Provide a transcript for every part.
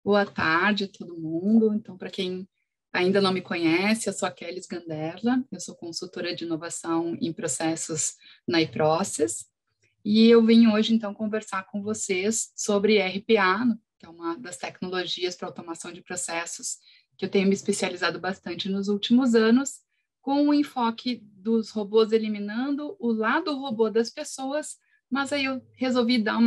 Boa tarde a todo mundo. Então, para quem ainda não me conhece, eu sou a Kelly Sganderla, eu sou consultora de inovação em processos na iProcess, e eu vim hoje, então, conversar com vocês sobre RPA, que é uma das tecnologias para automação de processos que eu tenho me especializado bastante nos últimos anos, com o enfoque dos robôs eliminando o lado robô das pessoas, mas aí eu resolvi dar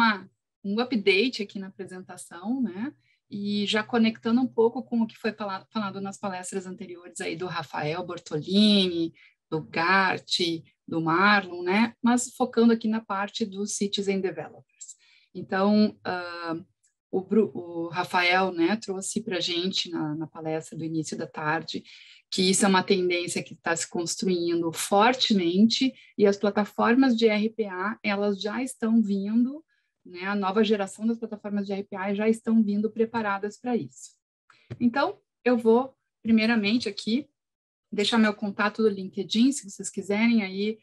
um update aqui na apresentação, né? E já conectando um pouco com o que foi falado nas palestras anteriores aí do Rafael Bortolini, do Gart, do Marlon, né? Mas focando aqui na parte dos Citizen Developers. Então, o Rafael, né, trouxe para a gente na palestra do início da tarde que isso é uma tendência que está se construindo fortemente e as plataformas de RPA, elas já estão vindo, né, a nova geração das plataformas de RPA já estão vindo preparadas para isso. Então, eu vou, primeiramente, aqui, deixar meu contato do LinkedIn, se vocês quiserem aí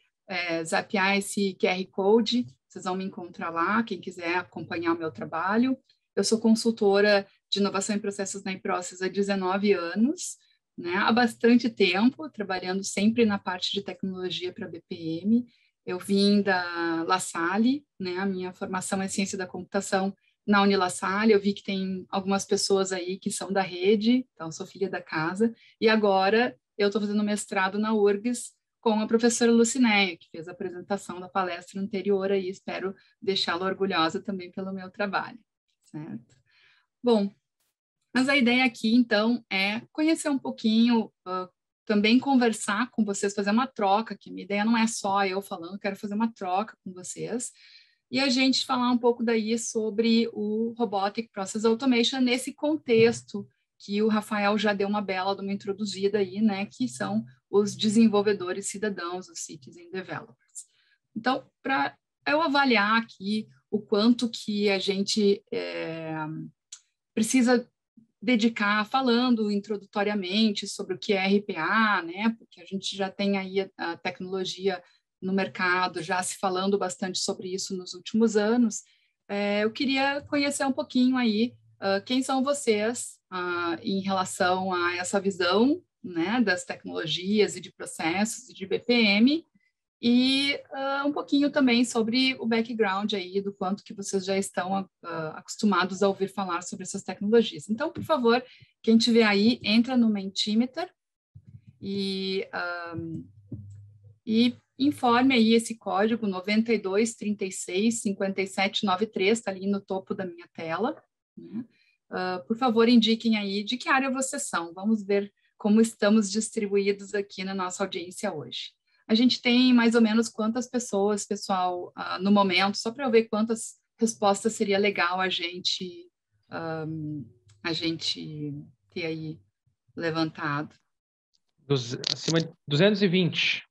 zapear esse QR Code, vocês vão me encontrar lá, quem quiser acompanhar o meu trabalho. Eu sou consultora de inovação em processos na iProcess há 19 anos, né, há bastante tempo, trabalhando sempre na parte de tecnologia para BPM. Eu vim da La Salle, né, a minha formação é ciência da computação na Unila Salle. Eu vi que tem algumas pessoas aí que são da rede, então sou filha da casa, e agora eu estou fazendo mestrado na URGS com a professora Lucinéia, que fez a apresentação da palestra anterior aí, espero deixá-la orgulhosa também pelo meu trabalho, certo? Bom, mas a ideia aqui, então, é conhecer um pouquinho, também conversar com vocês, fazer uma troca, que minha ideia não é só eu falando, quero fazer uma troca com vocês, e a gente falar um pouco daí sobre o Robotic Process Automation nesse contexto que o Rafael já deu uma bela de uma introduzida aí, né, que são os desenvolvedores cidadãos, os Citizen Developers. Então, para eu avaliar aqui o quanto que a gente precisa dedicar falando introdutoriamente sobre o que é RPA, né? Porque a gente já tem aí a tecnologia no mercado, já se falando bastante sobre isso nos últimos anos. Eu queria conhecer um pouquinho aí quem são vocês em relação a essa visão, né, das tecnologias e de processos e de BPM, e um pouquinho também sobre o background aí, do quanto que vocês já estão acostumados a ouvir falar sobre essas tecnologias. Então, por favor, quem tiver aí, entra no Mentimeter e informe aí esse código 92365793, está ali no topo da minha tela, né? Por favor, indiquem aí de que área vocês são. Vamos ver como estamos distribuídos aqui na nossa audiência hoje. A gente tem mais ou menos quantas pessoas, pessoal, no momento, só para eu ver quantas respostas seria legal a gente ter aí levantado. Acima de 220,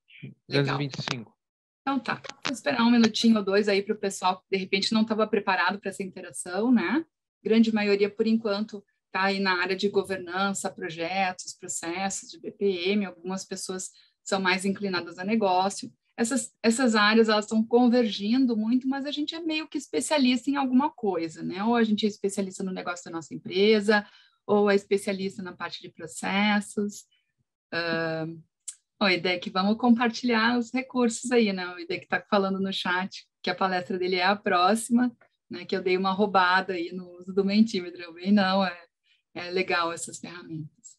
Legal. 225. Então tá, vou esperar um minutinho ou dois aí para o pessoal que de repente não estava preparado para essa interação, né? Grande maioria, por enquanto, está aí na área de governança, projetos, processos de BPM, algumas pessoas são mais inclinadas a negócio. Essas áreas, elas estão convergindo muito, mas a gente é meio que especialista em alguma coisa, né? Ou a gente é especialista no negócio da nossa empresa, ou é especialista na parte de processos. O IDEC, vamos compartilhar os recursos aí, né? O IDEC está falando no chat que a palestra dele é a próxima, né? Que eu dei uma roubada aí no uso do Mentimeter. Eu bem, não, é legal essas ferramentas.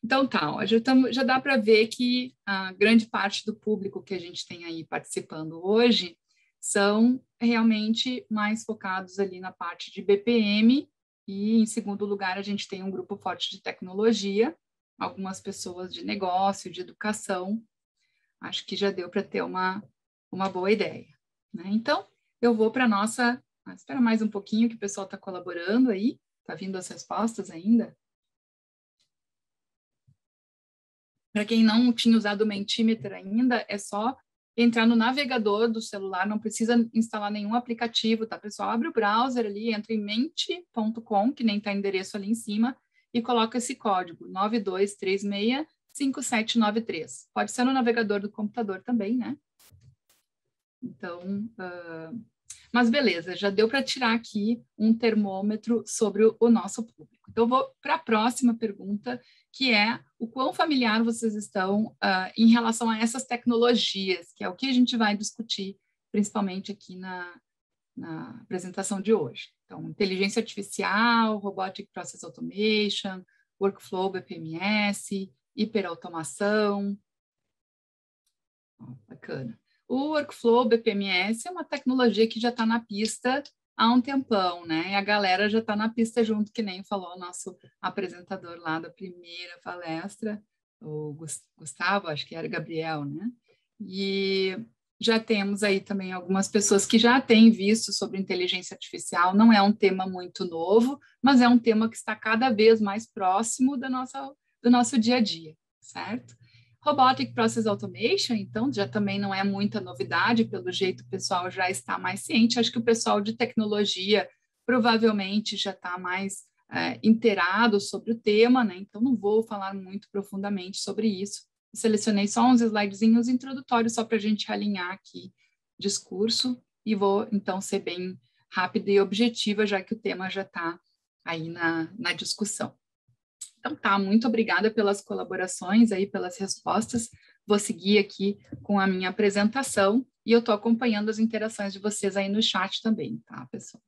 Então tá, ó, já dá para ver que a grande parte do público que a gente tem aí participando hoje são realmente mais focados ali na parte de BPM, e em segundo lugar a gente tem um grupo forte de tecnologia, algumas pessoas de negócio, de educação. Acho que já deu para ter uma boa ideia, né? Então, eu vou para a nossa... espera mais um pouquinho que o pessoal está colaborando aí, está vindo as respostas ainda. Para quem não tinha usado o Mentimeter ainda, é só entrar no navegador do celular, não precisa instalar nenhum aplicativo, tá, pessoal? Abre o browser ali, entra em mente.com, que nem está endereço ali em cima, e coloca esse código, 92365793. Pode ser no navegador do computador também, né? Então, mas beleza, já deu para tirar aqui um termômetro sobre o nosso público. Então, eu vou para a próxima pergunta, que é o quão familiar vocês estão em relação a essas tecnologias, que é o que a gente vai discutir, principalmente aqui na apresentação de hoje. Então, inteligência artificial, Robotic Process Automation, Workflow BPMS, hiperautomação. Bacana. O Workflow BPMS é uma tecnologia que já está na pista há um tempão, né? E a galera já está na pista junto, que nem falou o nosso apresentador lá da primeira palestra, o Gustavo, acho que era Gabriel, né? E já temos aí também algumas pessoas que já têm visto sobre inteligência artificial. Não é um tema muito novo, mas é um tema que está cada vez mais próximo do nosso dia a dia, certo? Robotic Process Automation, então, já também não é muita novidade, pelo jeito o pessoal já está mais ciente. Acho que o pessoal de tecnologia provavelmente já está mais inteirado sobre o tema, né? Então não vou falar muito profundamente sobre isso. Selecionei só uns slidezinhos introdutórios só para a gente alinhar aqui o discurso e vou, então, ser bem rápida e objetiva, já que o tema já está aí na discussão. Então, tá, muito obrigada pelas colaborações aí, pelas respostas. Vou seguir aqui com a minha apresentação e eu estou acompanhando as interações de vocês aí no chat também, tá, pessoal?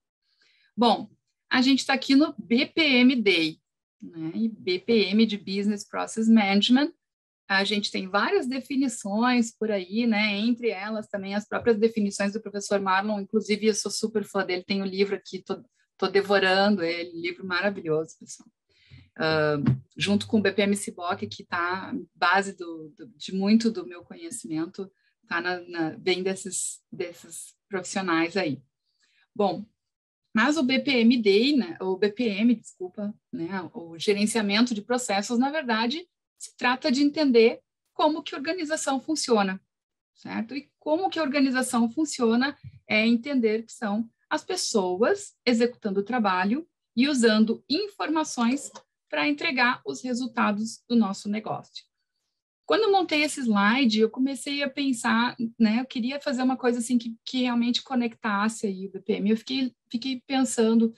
Bom, a gente está aqui no BPM Day, né? E BPM de Business Process Management. A gente tem várias definições por aí, né? Entre elas também as próprias definições do professor Marlon, inclusive eu sou super fã dele, tem o livro aqui, tô devorando ele, livro maravilhoso, pessoal. Junto com o BPM Ciboc, que está base de muito do meu conhecimento, vem desses profissionais aí. Bom, mas o BPM Day, né, o BPM, desculpa, né, o gerenciamento de processos, na verdade, se trata de entender como que a organização funciona, certo? E como que a organização funciona é entender que são as pessoas executando o trabalho e usando informações para entregar os resultados do nosso negócio. Quando eu montei esse slide, eu comecei a pensar, né, eu queria fazer uma coisa assim que realmente conectasse aí o BPM. Eu fiquei pensando,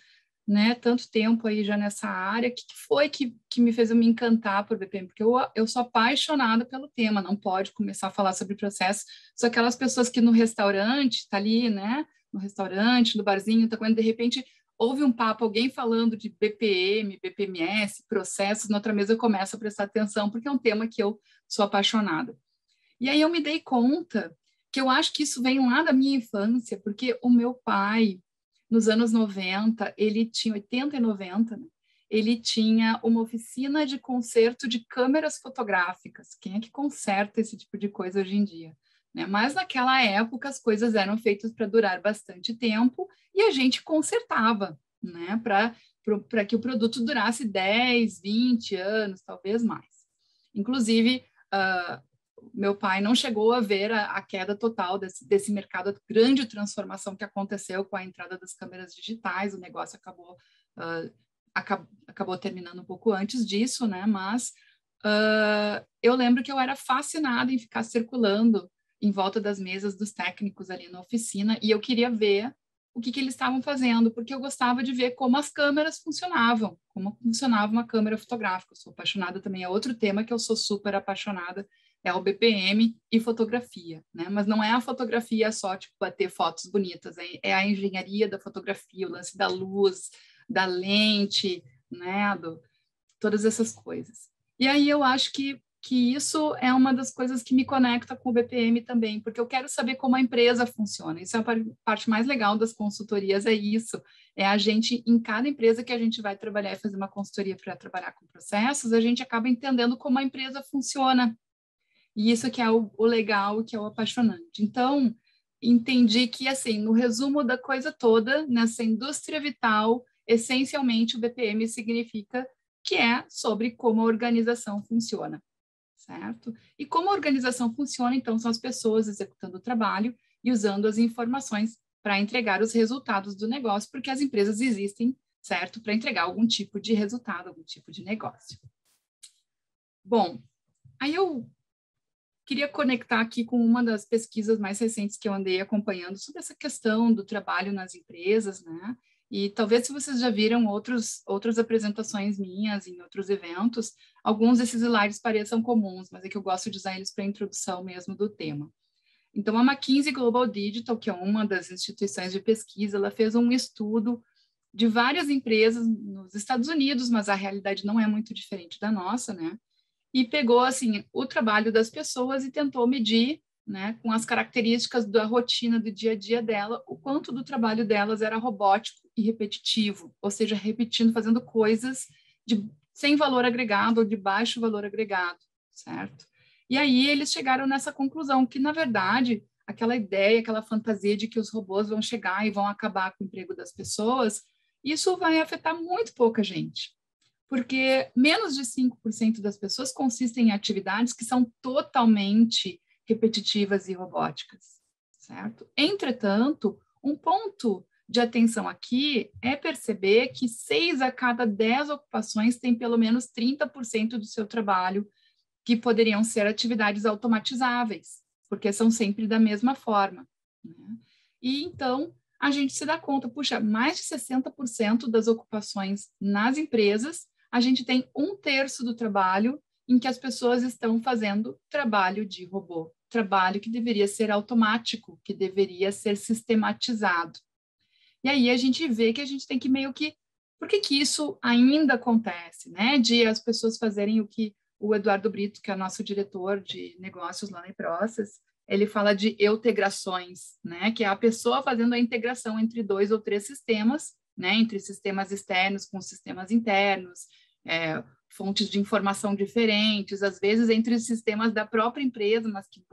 né, tanto tempo aí já nessa área, o que foi que me fez eu me encantar por BPM? Porque eu sou apaixonada pelo tema, não pode começar a falar sobre processo, são aquelas pessoas que no restaurante, tá ali, né, no restaurante, no barzinho, tá comendo, de repente houve um papo, alguém falando de BPM, BPMS, processos, na outra mesa eu começo a prestar atenção, porque é um tema que eu sou apaixonada. E aí eu me dei conta que eu acho que isso vem lá da minha infância, porque o meu pai, nos anos 90, ele tinha 80 e 90, né? Ele tinha uma oficina de conserto de câmeras fotográficas. Quem é que conserta esse tipo de coisa hoje em dia? Né? Mas naquela época as coisas eram feitas para durar bastante tempo e a gente consertava, né? Para que o produto durasse 10, 20 anos, talvez mais. Inclusive, meu pai não chegou a ver a queda total desse mercado, a grande transformação que aconteceu com a entrada das câmeras digitais, o negócio acabou terminando um pouco antes disso, né? Mas eu lembro que eu era fascinada em ficar circulando em volta das mesas dos técnicos ali na oficina e eu queria ver o que eles estavam fazendo, porque eu gostava de ver como as câmeras funcionavam, como funcionava uma câmera fotográfica. Eu sou apaixonada também, é outro tema que eu sou super apaixonada, é o BPM e fotografia, né? Mas não é a fotografia só, tipo, bater fotos bonitas, é a engenharia da fotografia, o lance da luz, da lente, né? Todas essas coisas. E aí eu acho que isso é uma das coisas que me conecta com o BPM também, porque eu quero saber como a empresa funciona. Isso é a parte mais legal das consultorias, é isso. É a gente, em cada empresa que a gente vai trabalhar e fazer uma consultoria para trabalhar com processos, a gente acaba entendendo como a empresa funciona. E isso que é o legal, que é o apaixonante. Então, entendi que, assim, no resumo da coisa toda, nessa indústria vital, essencialmente o BPM significa que é sobre como a organização funciona, certo? E como a organização funciona, então, são as pessoas executando o trabalho e usando as informações para entregar os resultados do negócio, porque as empresas existem, certo? Para entregar algum tipo de resultado, algum tipo de negócio. Bom, aí eu queria conectar aqui com uma das pesquisas mais recentes que eu andei acompanhando sobre essa questão do trabalho nas empresas, né? E talvez se vocês já viram outras apresentações minhas em outros eventos, alguns desses slides pareçam comuns, mas é que eu gosto de usar eles para a introdução mesmo do tema. Então, a McKinsey Global Digital, que é uma das instituições de pesquisa, ela fez um estudo de várias empresas nos Estados Unidos, mas a realidade não é muito diferente da nossa, né? E pegou, assim, o trabalho das pessoas e tentou medir, né, com as características da rotina do dia a dia dela, o quanto do trabalho delas era robótico e repetitivo, ou seja, repetindo, fazendo coisas sem valor agregado ou de baixo valor agregado, certo? E aí eles chegaram nessa conclusão que, na verdade, aquela ideia, aquela fantasia de que os robôs vão chegar e vão acabar com o emprego das pessoas, isso vai afetar muito pouca gente, porque menos de 5% das pessoas consistem em atividades que são totalmente repetitivas e robóticas, certo? Entretanto, um ponto de atenção aqui é perceber que 6 a cada 10 ocupações têm pelo menos 30% do seu trabalho que poderiam ser atividades automatizáveis, porque são sempre da mesma forma, né? E então, a gente se dá conta, puxa, mais de 60% das ocupações nas empresas, a gente tem 1/3 do trabalho em que as pessoas estão fazendo trabalho de robô, trabalho que deveria ser automático, que deveria ser sistematizado. E aí a gente vê que a gente tem que meio que... Por que que isso ainda acontece, né? De as pessoas fazerem o que o Eduardo Brito, que é nosso diretor de negócios lá na iProcess, ele fala de integrações, né? Que é a pessoa fazendo a integração entre 2 ou 3 sistemas, né? Entre sistemas externos com sistemas internos, fontes de informação diferentes, às vezes entre os sistemas da própria empresa, mas que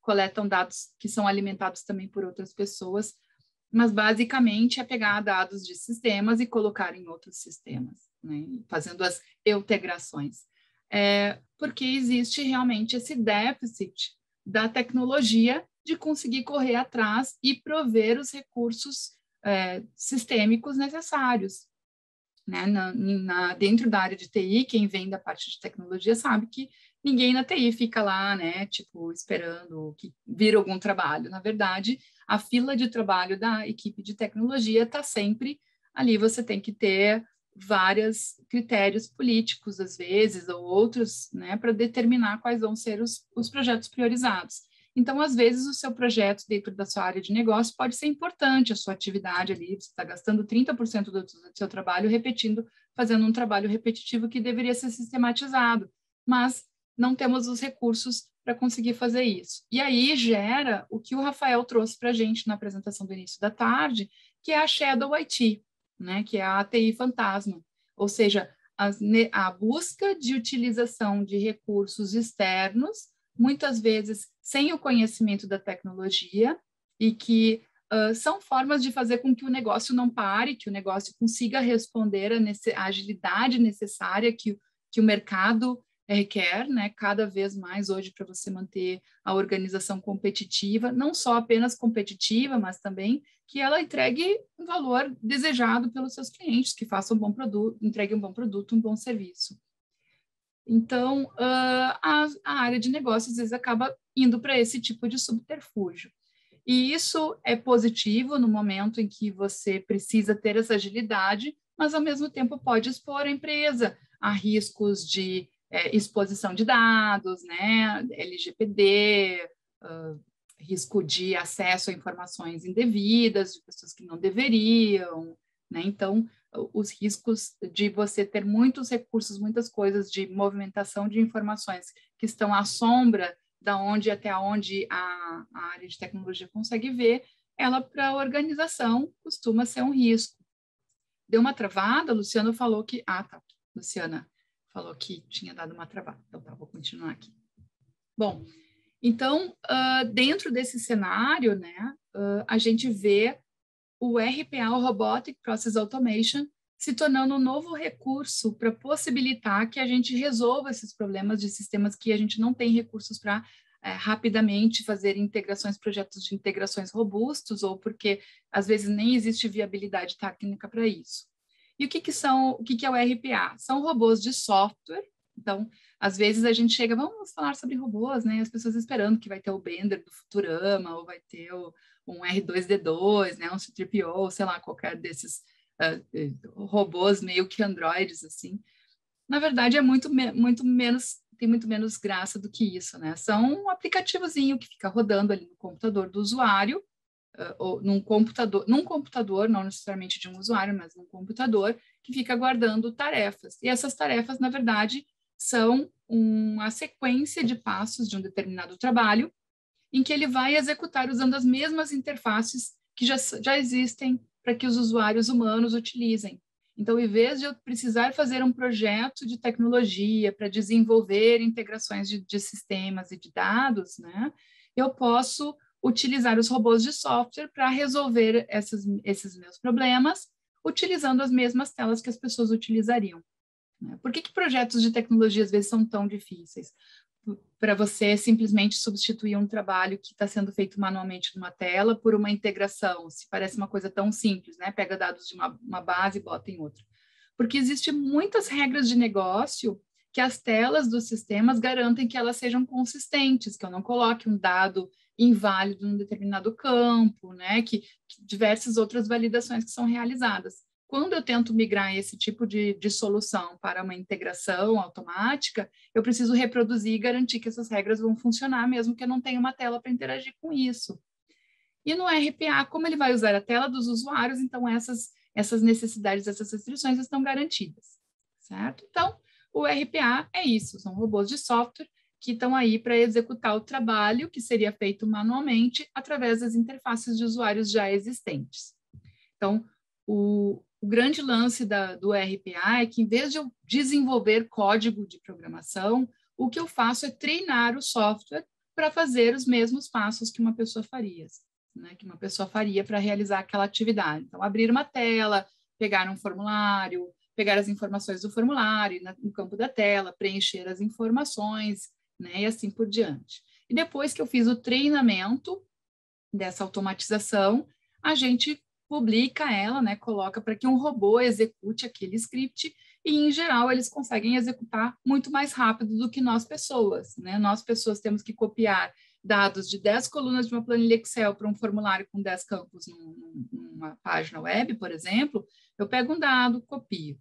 coletam dados que são alimentados também por outras pessoas, mas basicamente é pegar dados de sistemas e colocar em outros sistemas, né? Fazendo as integrações. Porque existe realmente esse déficit da tecnologia de conseguir correr atrás e prover os recursos sistêmicos necessários, né? Dentro da área de TI, quem vem da parte de tecnologia sabe que ninguém na TI fica lá, né, tipo, esperando que vira algum trabalho. Na verdade, a fila de trabalho da equipe de tecnologia está sempre ali, você tem que ter vários critérios políticos, às vezes, ou outros, né, para determinar quais vão ser os projetos priorizados. Então, às vezes, o seu projeto dentro da sua área de negócio pode ser importante, a sua atividade ali, você está gastando 30% do seu trabalho fazendo um trabalho repetitivo que deveria ser sistematizado, mas não temos os recursos para conseguir fazer isso. E aí gera o que o Rafael trouxe para a gente na apresentação do início da tarde, que é a Shadow IT, né, que é a TI fantasma, ou seja, a busca de utilização de recursos externos, muitas vezes sem o conhecimento da tecnologia, e que são formas de fazer com que o negócio não pare, que o negócio consiga responder à agilidade necessária que o mercado requer, né, cada vez mais hoje para você manter a organização competitiva, não só apenas competitiva, mas também que ela entregue um valor desejado pelos seus clientes, que faça um bom produto, entregue um bom produto, um bom serviço. Então, a área de negócios, às vezes, acaba indo para esse tipo de subterfúgio. E isso é positivo no momento em que você precisa ter essa agilidade, mas, ao mesmo tempo, pode expor a empresa a riscos de exposição de dados, né, LGPD, risco de acesso a informações indevidas, de pessoas que não deveriam, né? Então, os riscos de você ter muitos recursos, muitas coisas de movimentação de informações que estão à sombra até onde a área de tecnologia consegue ver, ela para a organização costuma ser um risco. Deu uma travada, Luciano falou que... Ah, tá. Luciana falou que tinha dado uma travada. Então, tá, vou continuar aqui. Bom, então, dentro desse cenário, né, a gente vê o RPA, o Robotic Process Automation, se tornando um novo recurso para possibilitar que a gente resolva esses problemas de sistemas que a gente não tem recursos para rapidamente fazer integrações, projetos de integrações robustos, ou porque às vezes nem existe viabilidade técnica para isso. E o que é o RPA? São robôs de software. Então, às vezes a gente chega, vamos falar sobre robôs, né? As pessoas esperando que vai ter o Bender do Futurama, ou vai ter um R2-D2, né? Um C-3PO, sei lá, qualquer desses robôs meio que androides, assim. Na verdade, tem muito menos graça do que isso, né? São um aplicativozinho que fica rodando ali no computador do usuário, ou num computador, não necessariamente de um usuário, mas num computador, que fica guardando tarefas. E essas tarefas, na verdade, são uma sequência de passos de um determinado trabalho, em que ele vai executar usando as mesmas interfaces que já existem para que os usuários humanos utilizem. Então, em vez de eu precisar fazer um projeto de tecnologia para desenvolver integrações de sistemas e de dados, né, eu posso utilizar os robôs de software para resolver esses meus problemas, utilizando as mesmas telas que as pessoas utilizariam. Né? Por que projetos de tecnologia às vezes são tão difíceis? Para você simplesmente substituir um trabalho que está sendo feito manualmente numa tela por uma integração, se parece uma coisa tão simples, né? Pega dados de uma base e bota em outra. Porque existem muitas regras de negócio que as telas dos sistemas garantem que elas sejam consistentes, que eu não coloque um dado inválido num determinado campo, né? Que diversas outras validações que são realizadas. Quando eu tento migrar esse tipo de solução para uma integração automática, eu preciso reproduzir e garantir que essas regras vão funcionar, mesmo que eu não tenha uma tela para interagir com isso. E no RPA, como ele vai usar a tela dos usuários, então essas necessidades, essas restrições estão garantidas, certo? Então, o RPA é isso, são robôs de software que estão aí para executar o trabalho que seria feito manualmente através das interfaces de usuários já existentes. Então, o grande lance do RPA é que, em vez de eu desenvolver código de programação, o que eu faço é treinar o software para fazer os mesmos passos que uma pessoa faria, né? Que uma pessoa faria para realizar aquela atividade. Então, abrir uma tela, pegar um formulário, pegar as informações do formulário no campo da tela, preencher as informações, né? E assim por diante. E depois que eu fiz o treinamento dessa automatização, a gente publica ela, né, coloca para que um robô execute aquele script e, em geral, eles conseguem executar muito mais rápido do que nós pessoas, né? Nós pessoas temos que copiar dados de 10 colunas de uma planilha Excel para um formulário com 10 campos numa página web, por exemplo. Eu pego um dado, copio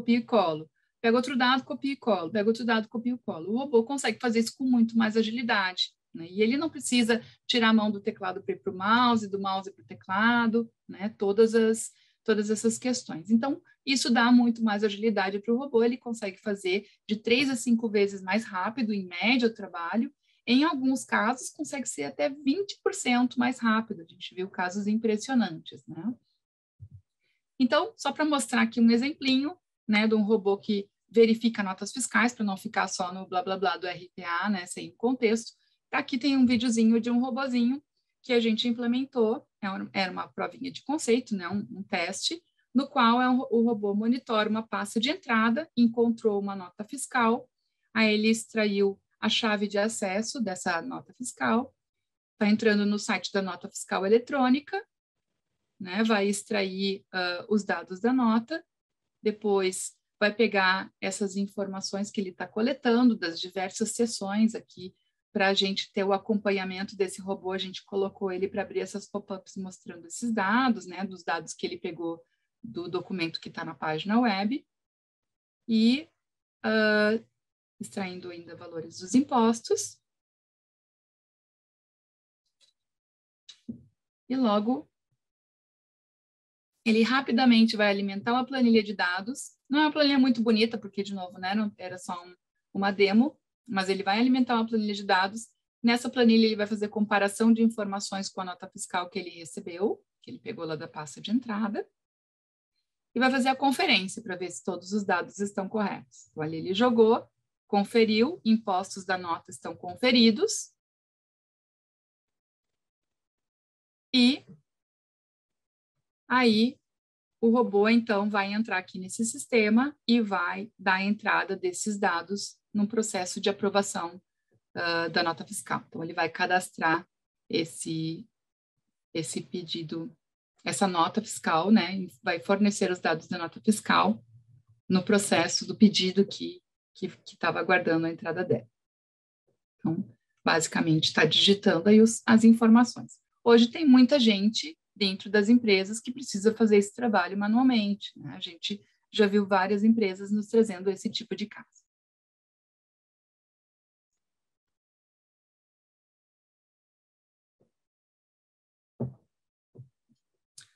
e colo. Pego outro dado, copio e colo. Pego outro dado, copio e colo. O robô consegue fazer isso com muito mais agilidade. Né? E ele não precisa tirar a mão do teclado para ir para o mouse, do mouse para o teclado, né? Todas essas questões. Então, isso dá muito mais agilidade para o robô, ele consegue fazer de 3 a 5 vezes mais rápido, em média, o trabalho. Em alguns casos, consegue ser até 20% mais rápido. A gente viu casos impressionantes, né? Então, só para mostrar aqui um exemplinho, né, de um robô que verifica notas fiscais, para não ficar só no blá, blá, blá do RPA, né, sem contexto. Aqui tem um videozinho de um robozinho que a gente implementou, era uma provinha de conceito, né, um teste, no qual o robô monitora uma pasta de entrada, encontrou uma nota fiscal, aí ele extraiu a chave de acesso dessa nota fiscal, está entrando no site da nota fiscal eletrônica, né, vai extrair os dados da nota, depois vai pegar essas informações que ele está coletando das diversas sessões aqui. Para a gente ter o acompanhamento desse robô, a gente colocou ele para abrir essas pop-ups mostrando esses dados, né, dos dados que ele pegou do documento que está na página web, e extraindo ainda valores dos impostos. E logo, ele rapidamente vai alimentar uma planilha de dados. Não é uma planilha muito bonita, porque, de novo, né, não era só uma demo, mas ele vai alimentar uma planilha de dados. Nessa planilha, ele vai fazer comparação de informações com a nota fiscal que ele recebeu, que ele pegou lá da pasta de entrada, e vai fazer a conferência para ver se todos os dados estão corretos. Então, ali ele jogou, conferiu, impostos da nota estão conferidos, e aí o robô, então, vai entrar aqui nesse sistema e vai dar a entrada desses dados no processo de aprovação da nota fiscal. Então, ele vai cadastrar esse pedido, essa nota fiscal, né? Vai fornecer os dados da nota fiscal no processo do pedido que estava aguardando a entrada dela. Então, basicamente, está digitando aí as informações. Hoje tem muita gente dentro das empresas que precisa fazer esse trabalho manualmente, né? A gente já viu várias empresas nos trazendo esse tipo de caso.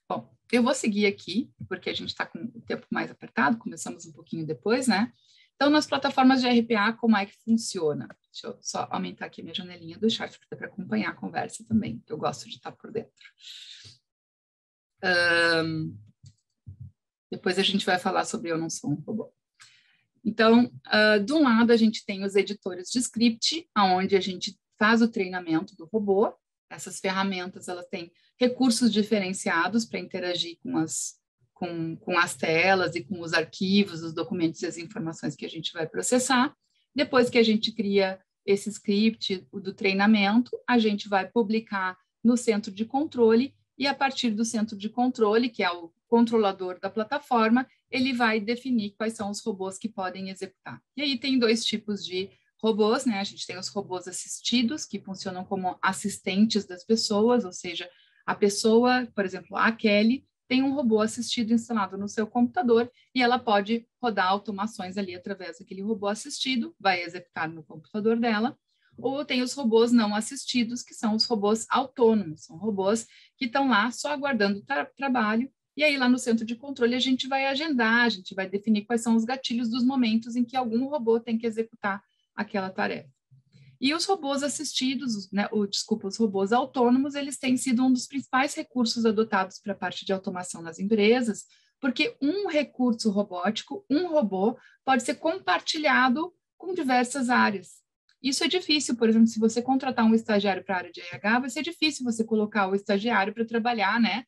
Bom, eu vou seguir aqui, porque a gente está com o tempo mais apertado, começamos um pouquinho depois, né? Então, nas plataformas de RPA, como é que funciona? Deixa eu só aumentar aqui minha janelinha do chat para acompanhar a conversa também, que eu gosto de estar por dentro. Depois a gente vai falar sobre Eu Não Sou um Robô. Então, de um lado, a gente tem os editores de script, onde a gente faz o treinamento do robô. Essas ferramentas, elas têm recursos diferenciados para interagir com as telas e com os arquivos, os documentos e as informações que a gente vai processar. Depois que a gente cria esse script do treinamento, a gente vai publicar no centro de controle e a partir do centro de controle, que é o controlador da plataforma, ele vai definir quais são os robôs que podem executar. E aí tem dois tipos de robôs, né? A gente tem os robôs assistidos, que funcionam como assistentes das pessoas, ou seja, a pessoa, por exemplo, a Kelly, tem um robô assistido instalado no seu computador e ela pode rodar automações ali através daquele robô assistido, vai executar no computador dela. Ou tem os robôs não assistidos, que são os robôs autônomos, são robôs que estão lá só aguardando trabalho, e aí lá no centro de controle a gente vai agendar, a gente vai definir quais são os gatilhos dos momentos em que algum robô tem que executar aquela tarefa. E os robôs assistidos, né, os robôs autônomos, eles têm sido um dos principais recursos adotados para a parte de automação nas empresas, porque um recurso robótico, um robô, pode ser compartilhado com diversas áreas. Isso é difícil, por exemplo, se você contratar um estagiário para a área de RH, vai ser difícil você colocar o estagiário para trabalhar, né,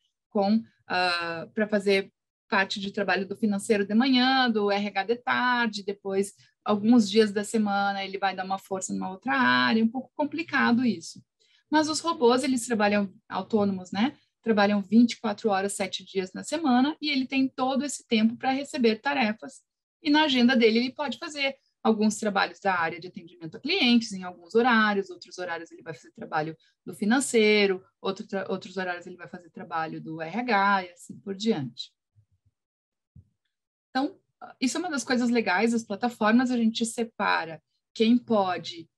para fazer parte de trabalho do financeiro de manhã, do RH de tarde, depois alguns dias da semana ele vai dar uma força numa outra área, é um pouco complicado isso. Mas os robôs, eles trabalham autônomos, né? Trabalham 24 horas, 7 dias na semana, e ele tem todo esse tempo para receber tarefas. E na agenda dele ele pode fazer alguns trabalhos da área de atendimento a clientes, em alguns horários, outros horários ele vai fazer trabalho do financeiro, outros horários ele vai fazer trabalho do RH e assim por diante. Então, isso é uma das coisas legais das plataformas, a gente separa quem pode,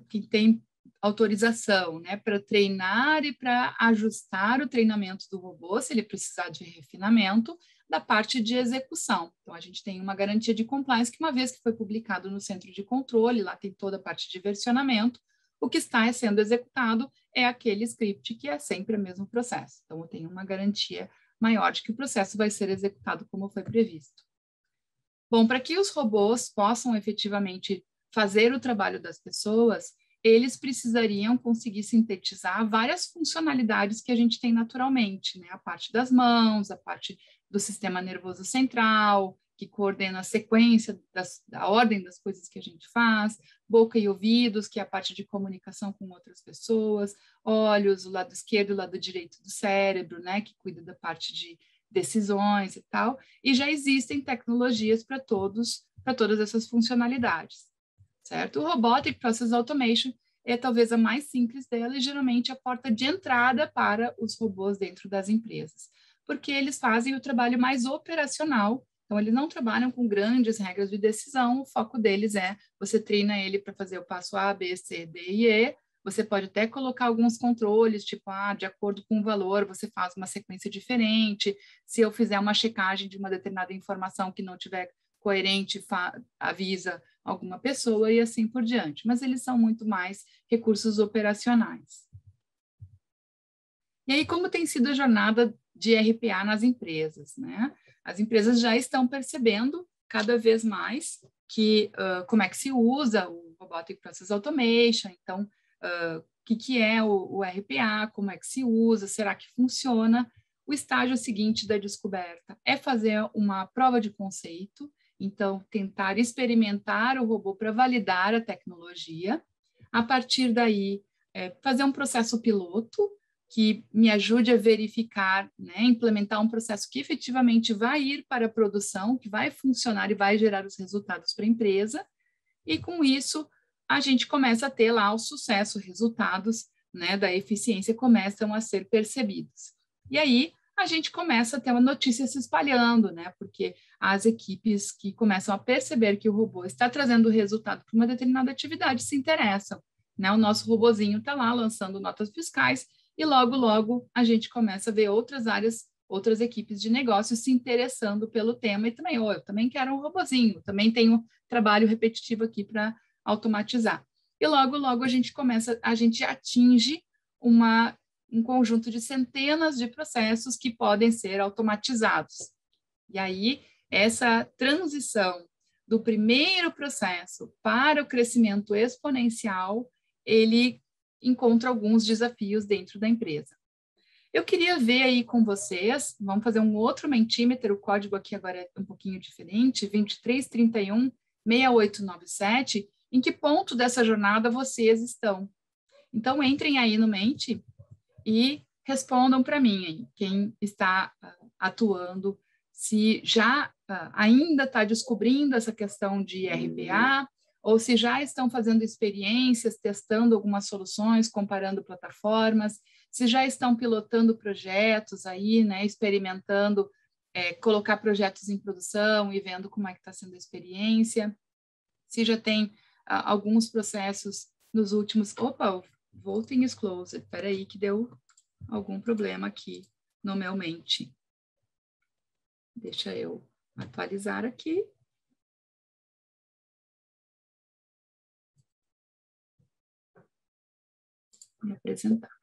quem tem autorização, né, para treinar e para ajustar o treinamento do robô, se ele precisar de refinamento, da parte de execução. Então, a gente tem uma garantia de compliance que, uma vez que foi publicado no centro de controle, lá tem toda a parte de versionamento, o que está sendo executado é aquele script que é sempre o mesmo processo. Então, eu tenho uma garantia maior de que o processo vai ser executado como foi previsto. Bom, para que os robôs possam efetivamente fazer o trabalho das pessoas, eles precisariam conseguir sintetizar várias funcionalidades que a gente tem naturalmente, né? A parte das mãos, a parte do sistema nervoso central, que coordena a sequência da ordem das coisas que a gente faz, boca e ouvidos, que é a parte de comunicação com outras pessoas, olhos, o lado esquerdo e o lado direito do cérebro, né, que cuida da parte de decisões e tal, e já existem tecnologias para todas essas funcionalidades, certo? O Robotic Process Automation é talvez a mais simples dela e geralmente a porta de entrada para os robôs dentro das empresas, porque eles fazem o trabalho mais operacional. Então, eles não trabalham com grandes regras de decisão, o foco deles é você treina ele para fazer o passo A, B, C, D e E. Você pode até colocar alguns controles, tipo, de acordo com o valor, você faz uma sequência diferente. Se eu fizer uma checagem de uma determinada informação que não tiver coerente, avisa alguma pessoa e assim por diante. Mas eles são muito mais recursos operacionais. E aí, como tem sido a jornada de RPA nas empresas, né? As empresas já estão percebendo cada vez mais que como é que se usa o Robotic Process Automation, então, o que é o RPA, como é que se usa, será que funciona? O estágio seguinte da descoberta é fazer uma prova de conceito, então, tentar experimentar o robô para validar a tecnologia. A partir daí, fazer um processo piloto, que me ajude a verificar, né, implementar um processo que efetivamente vai ir para a produção, que vai funcionar e vai gerar os resultados para a empresa, e com isso a gente começa a ter lá o sucesso, resultados, né, da eficiência começam a ser percebidos. E aí a gente começa a ter uma notícia se espalhando, né? Porque as equipes que começam a perceber que o robô está trazendo resultado para uma determinada atividade se interessam, né? O nosso robozinho está lá lançando notas fiscais e logo, logo a gente começa a ver outras áreas, outras equipes de negócio se interessando pelo tema e também, eu também quero um robozinho, também tenho trabalho repetitivo aqui para automatizar. E logo, logo a gente atinge um conjunto de centenas de processos que podem ser automatizados. E aí, essa transição do primeiro processo para o crescimento exponencial, ele encontra alguns desafios dentro da empresa. Eu queria ver aí com vocês, vamos fazer um outro Mentimeter, o código aqui agora é um pouquinho diferente, 2331-6897, em que ponto dessa jornada vocês estão. Então, entrem aí no Menti e respondam para mim aí, quem está atuando, se já ainda está descobrindo essa questão de RPA, ou se já estão fazendo experiências, testando algumas soluções, comparando plataformas, se já estão pilotando projetos aí, né, experimentando, colocar projetos em produção e vendo como é que está sendo a experiência, se já tem alguns processos nos últimos... Opa, o voting is closed. Espera aí que deu algum problema aqui no meu Menti. Deixa eu atualizar aqui. Me apresentar.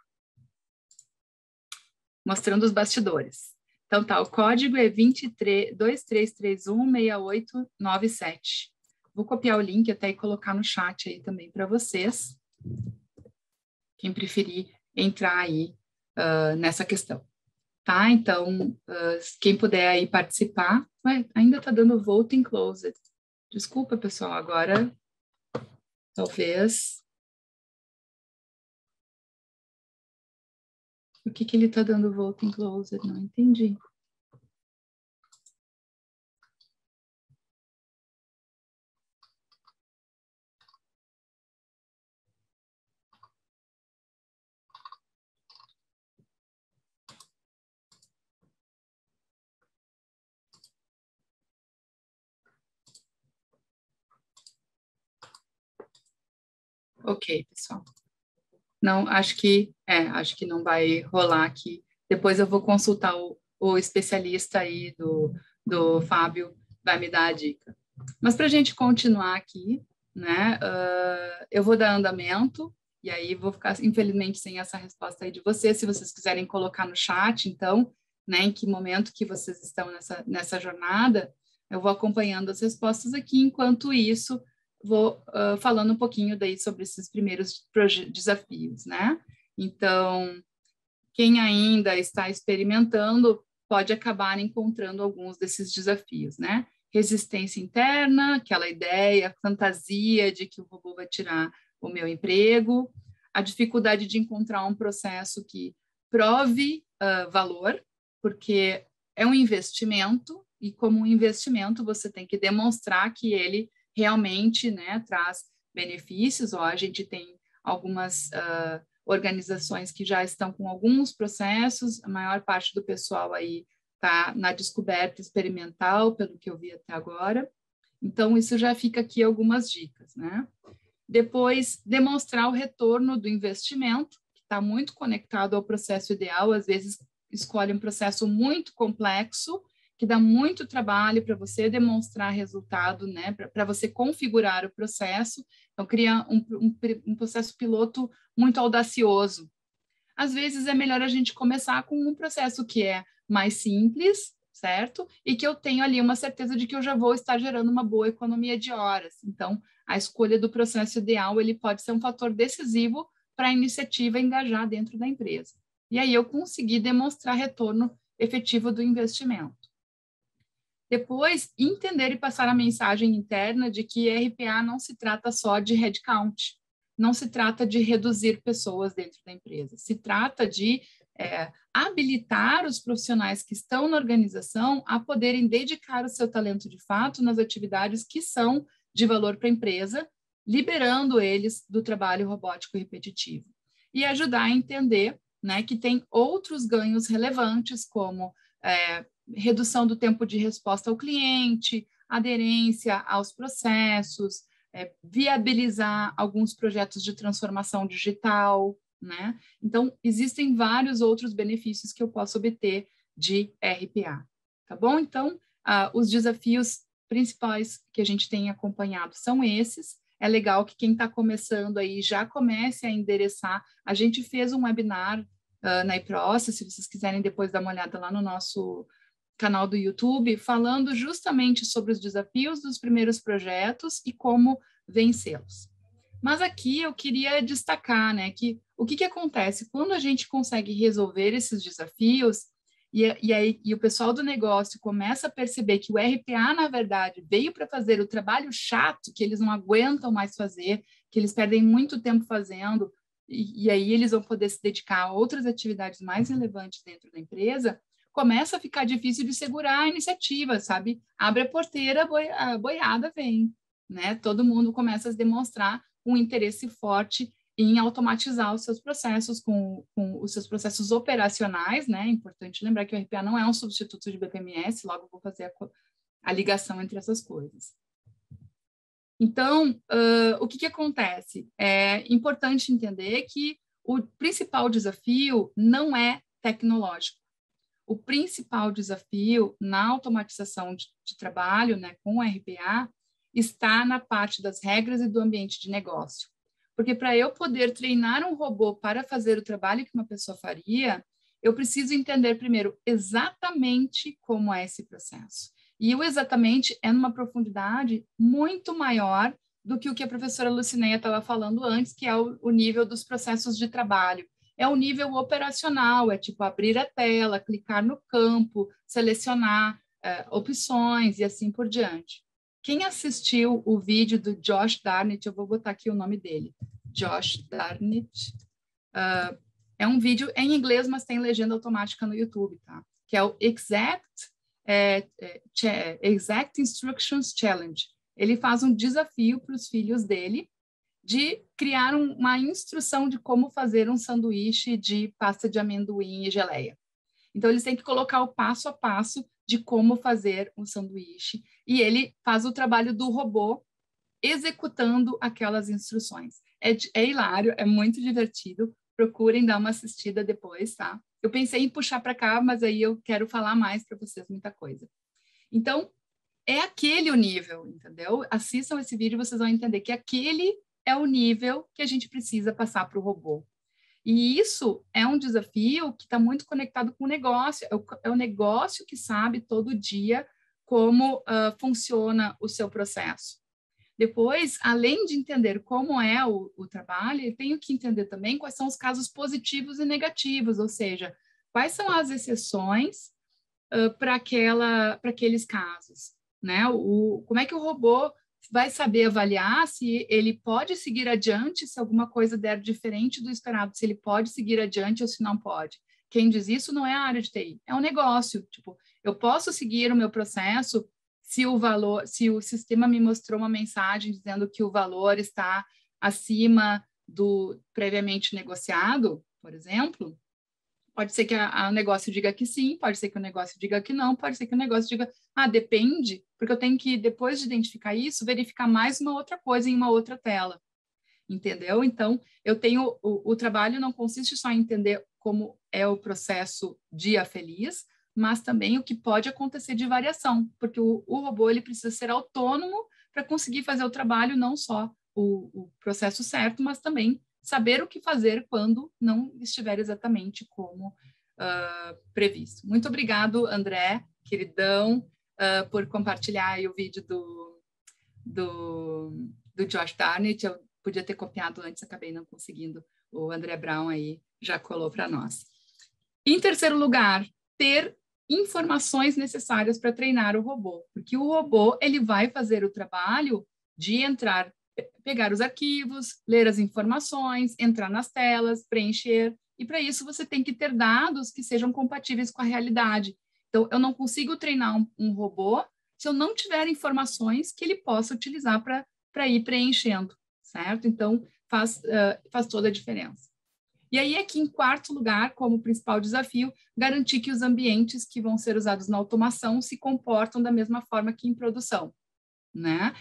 Mostrando os bastidores. Então tá, o código é 23316897. Vou copiar o link até e colocar no chat aí também para vocês. Quem preferir entrar aí nessa questão. Tá? Então, quem puder aí participar, ainda está dando voting closed. Desculpa, pessoal, agora talvez... O que ele está dando voting closed? Não entendi. Ok, pessoal. Não, acho que não vai rolar aqui. Depois eu vou consultar o especialista aí do Fábio, vai me dar a dica. Mas para a gente continuar aqui, né, eu vou dar andamento, e aí vou ficar, infelizmente, sem essa resposta aí de vocês, se vocês quiserem colocar no chat, então, né, em que momento que vocês estão nessa jornada, eu vou acompanhando as respostas aqui, enquanto isso, vou falando um pouquinho daí sobre esses primeiros desafios, né? Então, quem ainda está experimentando pode acabar encontrando alguns desses desafios, né? Resistência interna, aquela ideia, fantasia de que o robô vai tirar o meu emprego, a dificuldade de encontrar um processo que prove valor, porque é um investimento, e como um investimento você tem que demonstrar que ele realmente, né, traz benefícios, a gente tem algumas organizações que já estão com alguns processos, a maior parte do pessoal aí está na descoberta experimental, pelo que eu vi até agora. Então, isso já fica aqui algumas dicas, né? Depois, demonstrar o retorno do investimento, que está muito conectado ao processo ideal, às vezes escolhe um processo muito complexo, que dá muito trabalho para você demonstrar resultado, né? Para você configurar o processo. Então, cria um processo piloto muito audacioso. Às vezes, é melhor a gente começar com um processo que é mais simples, certo? E que eu tenho ali uma certeza de que eu já vou estar gerando uma boa economia de horas. Então, a escolha do processo ideal, ele pode ser um fator decisivo para a iniciativa engajar dentro da empresa. E aí eu consegui demonstrar retorno efetivo do investimento. Depois, entender e passar a mensagem interna de que RPA não se trata só de headcount, não se trata de reduzir pessoas dentro da empresa, se trata de habilitar os profissionais que estão na organização a poderem dedicar o seu talento de fato nas atividades que são de valor para a empresa, liberando eles do trabalho robótico repetitivo. E ajudar a entender né, que tem outros ganhos relevantes, como redução do tempo de resposta ao cliente, aderência aos processos, viabilizar alguns projetos de transformação digital, né? Então, existem vários outros benefícios que eu posso obter de RPA, tá bom? Então, os desafios principais que a gente tem acompanhado são esses. É legal que quem está começando aí já comece a endereçar. A gente fez um webinar na iProcess, se vocês quiserem depois dar uma olhada lá no nosso canal do YouTube, falando justamente sobre os desafios dos primeiros projetos e como vencê-los. Mas aqui eu queria destacar, né, que o que acontece quando a gente consegue resolver esses desafios e o pessoal do negócio começa a perceber que o RPA, na verdade, veio para fazer o trabalho chato, que eles não aguentam mais fazer, que eles perdem muito tempo fazendo, e aí eles vão poder se dedicar a outras atividades mais relevantes dentro da empresa, começa a ficar difícil de segurar a iniciativa, sabe? Abre a porteira, a boiada vem, né? Todo mundo começa a demonstrar um interesse forte em automatizar os seus processos com os seus processos operacionais, né? É importante lembrar que o RPA não é um substituto de BPMS, logo vou fazer a ligação entre essas coisas. Então, o que acontece? É importante entender que o principal desafio não é tecnológico. O principal desafio na automatização de trabalho, né, com o RPA, está na parte das regras e do ambiente de negócio. Porque para eu poder treinar um robô para fazer o trabalho que uma pessoa faria, eu preciso entender primeiro exatamente como é esse processo. E o exatamente é numa profundidade muito maior do que o que a professora Lucineia estava falando antes, que é o nível dos processos de trabalho. É o nível operacional, é tipo abrir a tela, clicar no campo, selecionar opções e assim por diante. Quem assistiu o vídeo do Josh Darnett, eu vou botar aqui o nome dele, Josh Darnett, é um vídeo em inglês, mas tem legenda automática no YouTube, tá? Que é o Exact Instructions Challenge. Ele faz um desafio para os filhos dele de criar uma instrução de como fazer um sanduíche de pasta de amendoim e geleia. Então, eles têm que colocar o passo a passo de como fazer um sanduíche. E ele faz o trabalho do robô executando aquelas instruções. É hilário, é muito divertido. Procurem dar uma assistida depois, tá? Eu pensei em puxar para cá, mas aí eu quero falar mais para vocês muita coisa. Então, é aquele o nível, entendeu? Assistam esse vídeo e vocês vão entender que aquele é o nível que a gente precisa passar para o robô. E isso é um desafio que está muito conectado com o negócio. É o negócio que sabe todo dia como funciona o seu processo. Depois, além de entender como é o trabalho, eu tenho que entender também quais são os casos positivos e negativos, ou seja, quais são as exceções para aqueles casos, né? Como é que o robô vai saber avaliar se ele pode seguir adiante, se alguma coisa der diferente do esperado, se ele pode seguir adiante ou se não pode. Quem diz isso não é a área de TI, é um negócio. Tipo, eu posso seguir o meu processo se o sistema me mostrou uma mensagem dizendo que o valor está acima do previamente negociado, por exemplo. Pode ser que o negócio diga que sim, pode ser que o negócio diga que não, pode ser que o negócio diga, depende, porque eu tenho que, depois de identificar isso, verificar mais uma outra coisa em uma outra tela, entendeu? Então, eu tenho, o trabalho não consiste só em entender como é o processo dia feliz, mas também o que pode acontecer de variação, porque o robô ele precisa ser autônomo para conseguir fazer o trabalho, não só o processo certo, mas também saber o que fazer quando não estiver exatamente como previsto. Muito obrigado, André, queridão, por compartilhar aí o vídeo do Josh Darnett. Eu podia ter copiado antes, acabei não conseguindo. O André Brown aí já colou para nós. Em terceiro lugar, ter informações necessárias para treinar o robô, porque o robô ele vai fazer o trabalho de entrar, pegar os arquivos, ler as informações, entrar nas telas, preencher, e para isso você tem que ter dados que sejam compatíveis com a realidade. Então, eu não consigo treinar um robô se eu não tiver informações que ele possa utilizar para ir preenchendo, certo? Então, faz toda a diferença. E aí, aqui em quarto lugar, como principal desafio, garantir que os ambientes que vão ser usados na automação se comportam da mesma forma que em produção, né?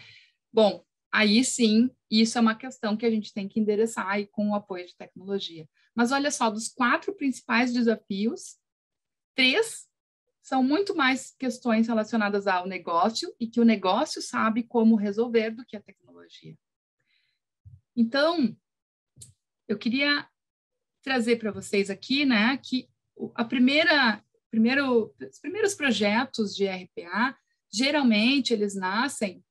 Bom, aí sim, isso é uma questão que a gente tem que endereçar aí com o apoio de tecnologia. Mas olha só, dos 4 principais desafios, 3 são muito mais questões relacionadas ao negócio e que o negócio sabe como resolver do que a tecnologia. Então, eu queria trazer para vocês aqui, né, que os primeiros projetos de RPA, geralmente eles nascem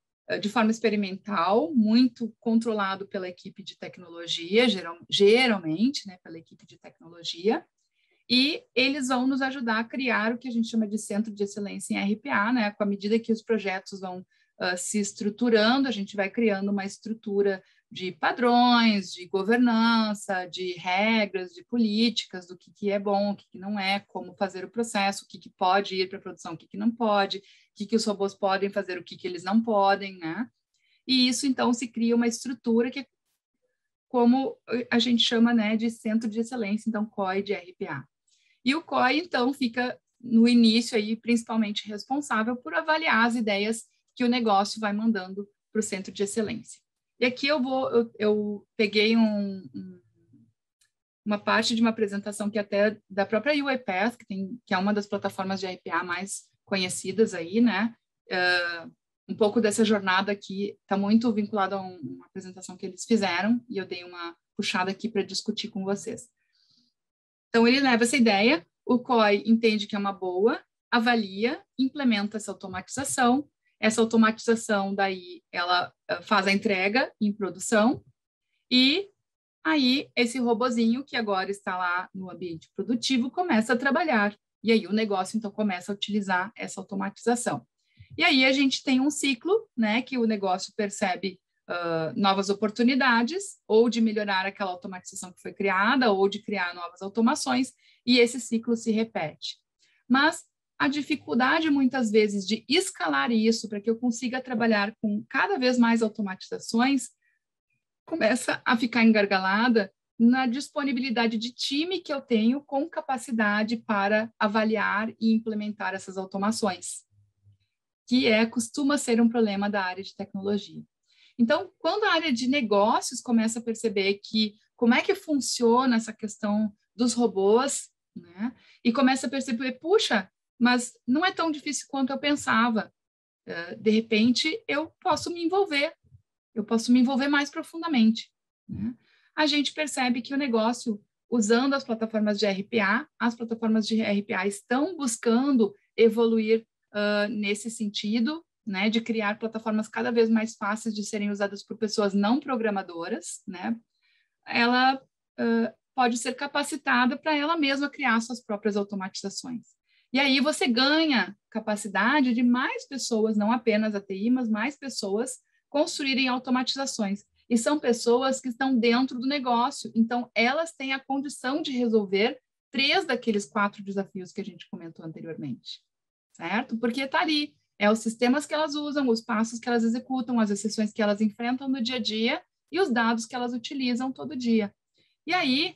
de forma experimental, muito controlado pela equipe de tecnologia, geralmente, né, pela equipe de tecnologia, e eles vão nos ajudar a criar o que a gente chama de centro de excelência em RPA, né, com a medida que os projetos vão se estruturando, a gente vai criando uma estrutura de padrões, de governança, de regras, de políticas, do que é bom, o que não é, como fazer o processo, o que pode ir para a produção, o que não pode, o que os robôs podem fazer, o que eles não podem, né? E isso, então, se cria uma estrutura que, como a gente chama, né, de centro de excelência, então, COE de RPA. E o COE, então, fica no início aí, principalmente responsável por avaliar as ideias que o negócio vai mandando para o centro de excelência. E aqui eu peguei uma parte de uma apresentação que até da própria UiPath, que é uma das plataformas de RPA mais conhecidas aí, né? Um pouco dessa jornada aqui está muito vinculado a uma apresentação que eles fizeram, e eu dei uma puxada aqui para discutir com vocês. Então, ele leva essa ideia, o COE entende que é uma boa, avalia, implementa essa automatização daí, ela faz a entrega em produção, e aí esse robozinho, que agora está lá no ambiente produtivo, começa a trabalhar, e aí o negócio, então, começa a utilizar essa automatização. E aí a gente tem um ciclo, né, que o negócio percebe novas oportunidades, ou de melhorar aquela automatização que foi criada, ou de criar novas automações, e esse ciclo se repete. Mas a dificuldade, muitas vezes, de escalar isso para que eu consiga trabalhar com cada vez mais automatizações, começa a ficar engargalada na disponibilidade de time que eu tenho com capacidade para avaliar e implementar essas automações, que costuma ser um problema da área de tecnologia. Então, quando a área de negócios começa a perceber como é que funciona essa questão dos robôs, né, e começa a perceber, puxa, mas não é tão difícil quanto eu pensava. De repente, eu posso me envolver mais profundamente, né? A gente percebe que o negócio, usando as plataformas de RPA, as plataformas de RPA estão buscando evoluir nesse sentido, né, de criar plataformas cada vez mais fáceis de serem usadas por pessoas não programadoras, né? Ela pode ser capacitada para ela mesma criar suas próprias automatizações. E aí você ganha capacidade de mais pessoas, não apenas a TI, mas mais pessoas construírem automatizações. E são pessoas que estão dentro do negócio, então elas têm a condição de resolver 3 daqueles 4 desafios que a gente comentou anteriormente, certo? Porque está ali, os sistemas que elas usam, os passos que elas executam, as exceções que elas enfrentam no dia a dia e os dados que elas utilizam todo dia. E aí,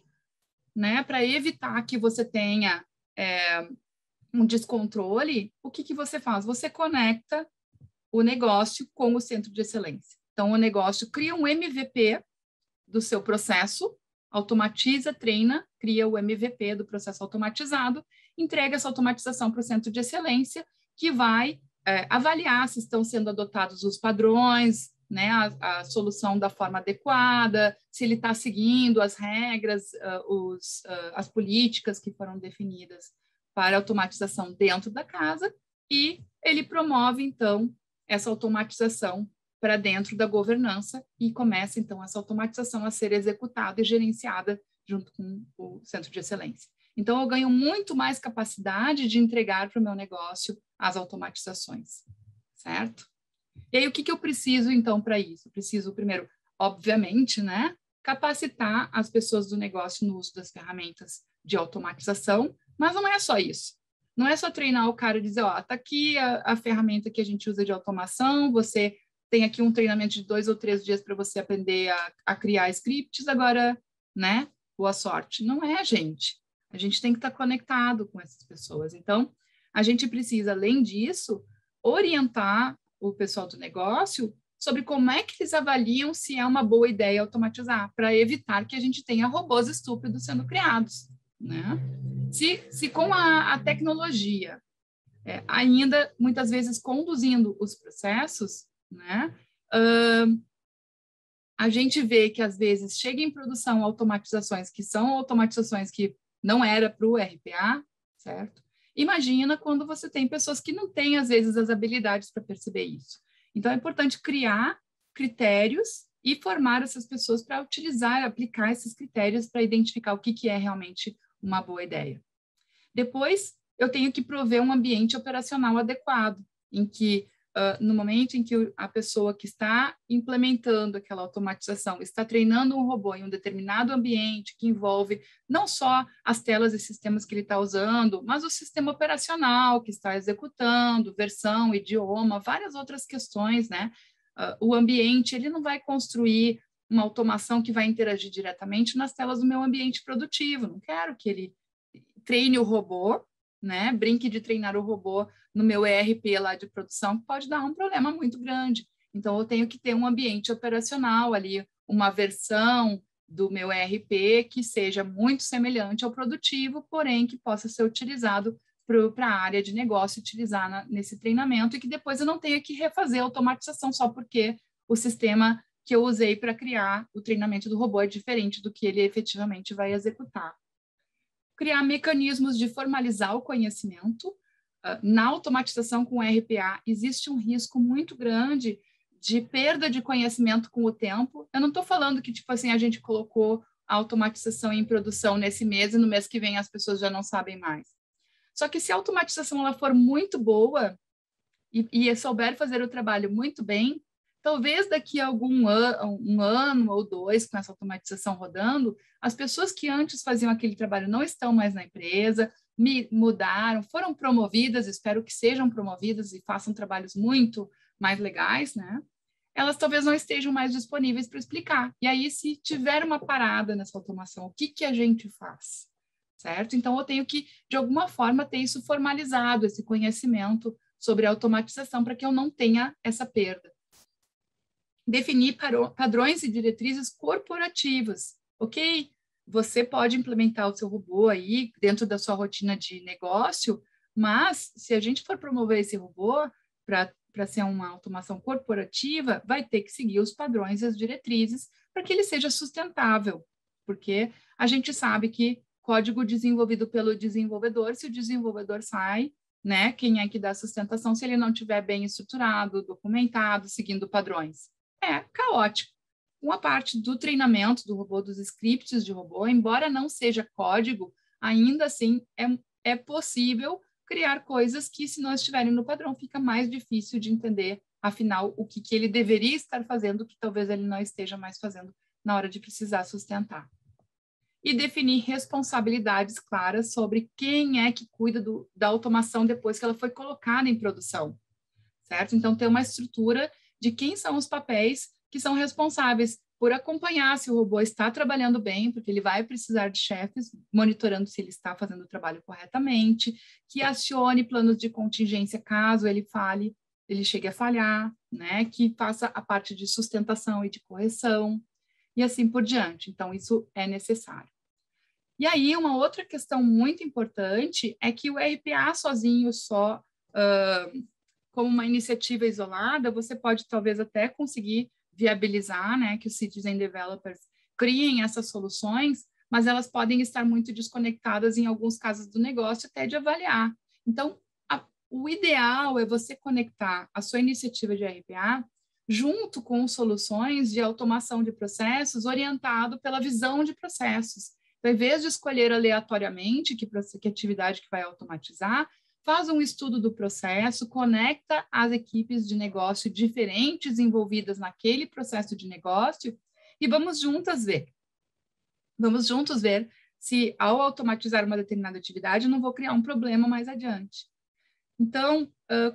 né, para evitar que você tenha um descontrole, o que você faz? Você conecta o negócio com o centro de excelência. Então, o negócio cria um MVP do seu processo, automatiza, treina, cria o MVP do processo automatizado, entrega essa automatização para o centro de excelência, que vai avaliar se estão sendo adotados os padrões, né, a solução da forma adequada, se ele está seguindo as regras, as políticas que foram definidas para automatização dentro da casa, e ele promove, então, essa automatização para dentro da governança e começa, então, essa automatização a ser executada e gerenciada junto com o centro de excelência. Então, eu ganho muito mais capacidade de entregar para o meu negócio as automatizações, certo? E aí, o que eu preciso, então, para isso? Eu preciso, primeiro, obviamente, né, capacitar as pessoas do negócio no uso das ferramentas de automatização, mas não é só isso. Não é só treinar o cara e dizer, ó, tá aqui a ferramenta que a gente usa de automação, você tem aqui um treinamento de 2 ou 3 dias para você aprender a criar scripts, agora, né, boa sorte. Não é a gente. A gente tem que estar conectado com essas pessoas. Então, a gente precisa, além disso, orientar o pessoal do negócio sobre como é que eles avaliam se é uma boa ideia automatizar, para evitar que a gente tenha robôs estúpidos sendo criados, né? Se com a tecnologia ainda, muitas vezes, conduzindo os processos, né? A gente vê que, às vezes, chega em produção automatizações que são automatizações que não era para o RPA, certo? Imagina quando você tem pessoas que não têm, às vezes, as habilidades para perceber isso. Então, é importante criar critérios e formar essas pessoas para utilizar, aplicar esses critérios para identificar o que é realmente uma boa ideia. Depois, eu tenho que prover um ambiente operacional adequado, em que, no momento em que a pessoa que está implementando aquela automatização está treinando um robô em um determinado ambiente que envolve não só as telas e sistemas que ele está usando, mas o sistema operacional que está executando, versão, idioma, várias outras questões, né? O ambiente, ele não vai construir uma automação que vai interagir diretamente nas telas do meu ambiente produtivo. Não quero que ele treine o robô, né? Brinque de treinar o robô no meu ERP lá de produção, que pode dar um problema muito grande. Então, eu tenho que ter um ambiente operacional ali, uma versão do meu ERP que seja muito semelhante ao produtivo, porém que possa ser utilizado para a área de negócio, utilizar nesse treinamento, e que depois eu não tenha que refazer a automatização só porque o sistema que eu usei para criar o treinamento do robô é diferente do que ele efetivamente vai executar. Criar mecanismos de formalizar o conhecimento. Na automatização com RPA, existe um risco muito grande de perda de conhecimento com o tempo. Eu não estou falando que, tipo assim, a gente colocou a automatização em produção nesse mês e no mês que vem as pessoas já não sabem mais. Só que se a automatização ela for muito boa e souber fazer o trabalho muito bem, talvez daqui a um ano ou dois, com essa automatização rodando, as pessoas que antes faziam aquele trabalho não estão mais na empresa, mudaram, foram promovidas, espero que sejam promovidas e façam trabalhos muito mais legais, né? Elas talvez não estejam mais disponíveis para explicar. E aí, se tiver uma parada nessa automação, o que a gente faz? Certo? Então, eu tenho que, de alguma forma, ter isso formalizado, esse conhecimento sobre a automatização, para que eu não tenha essa perda. Definir padrões e diretrizes corporativas, ok? Você pode implementar o seu robô aí dentro da sua rotina de negócio, mas se a gente for promover esse robô para ser uma automação corporativa, vai ter que seguir os padrões e as diretrizes para que ele seja sustentável, porque a gente sabe que código desenvolvido pelo desenvolvedor, se o desenvolvedor sai, né, quem é que dá sustentação se ele não estiver bem estruturado, documentado, seguindo padrões? É caótico. Uma parte do treinamento do robô, dos scripts de robô, embora não seja código, ainda assim é possível criar coisas que, se não estiverem no padrão, fica mais difícil de entender, afinal, o que ele deveria estar fazendo, que talvez ele não esteja mais fazendo na hora de precisar sustentar. E definir responsabilidades claras sobre quem é que cuida da automação depois que ela foi colocada em produção, certo? Então, ter uma estrutura de quem são os papéis que são responsáveis por acompanhar se o robô está trabalhando bem, porque ele vai precisar de chefes monitorando se ele está fazendo o trabalho corretamente, que acione planos de contingência caso ele falhe, ele chegue a falhar, né? Que faça a parte de sustentação e de correção, e assim por diante. Então, isso é necessário. E aí, uma outra questão muito importante é que o RPA sozinho, como uma iniciativa isolada, você pode talvez até conseguir viabilizar, né, que os citizen developers criem essas soluções, mas elas podem estar muito desconectadas em alguns casos do negócio, até de avaliar. Então, o ideal é você conectar a sua iniciativa de RPA junto com soluções de automação de processos orientado pela visão de processos. Então, em vez de escolher aleatoriamente que atividade que vai automatizar, faz um estudo do processo, conecta as equipes de negócio diferentes envolvidas naquele processo de negócio e vamos juntos ver se, ao automatizar uma determinada atividade, eu não vou criar um problema mais adiante. Então,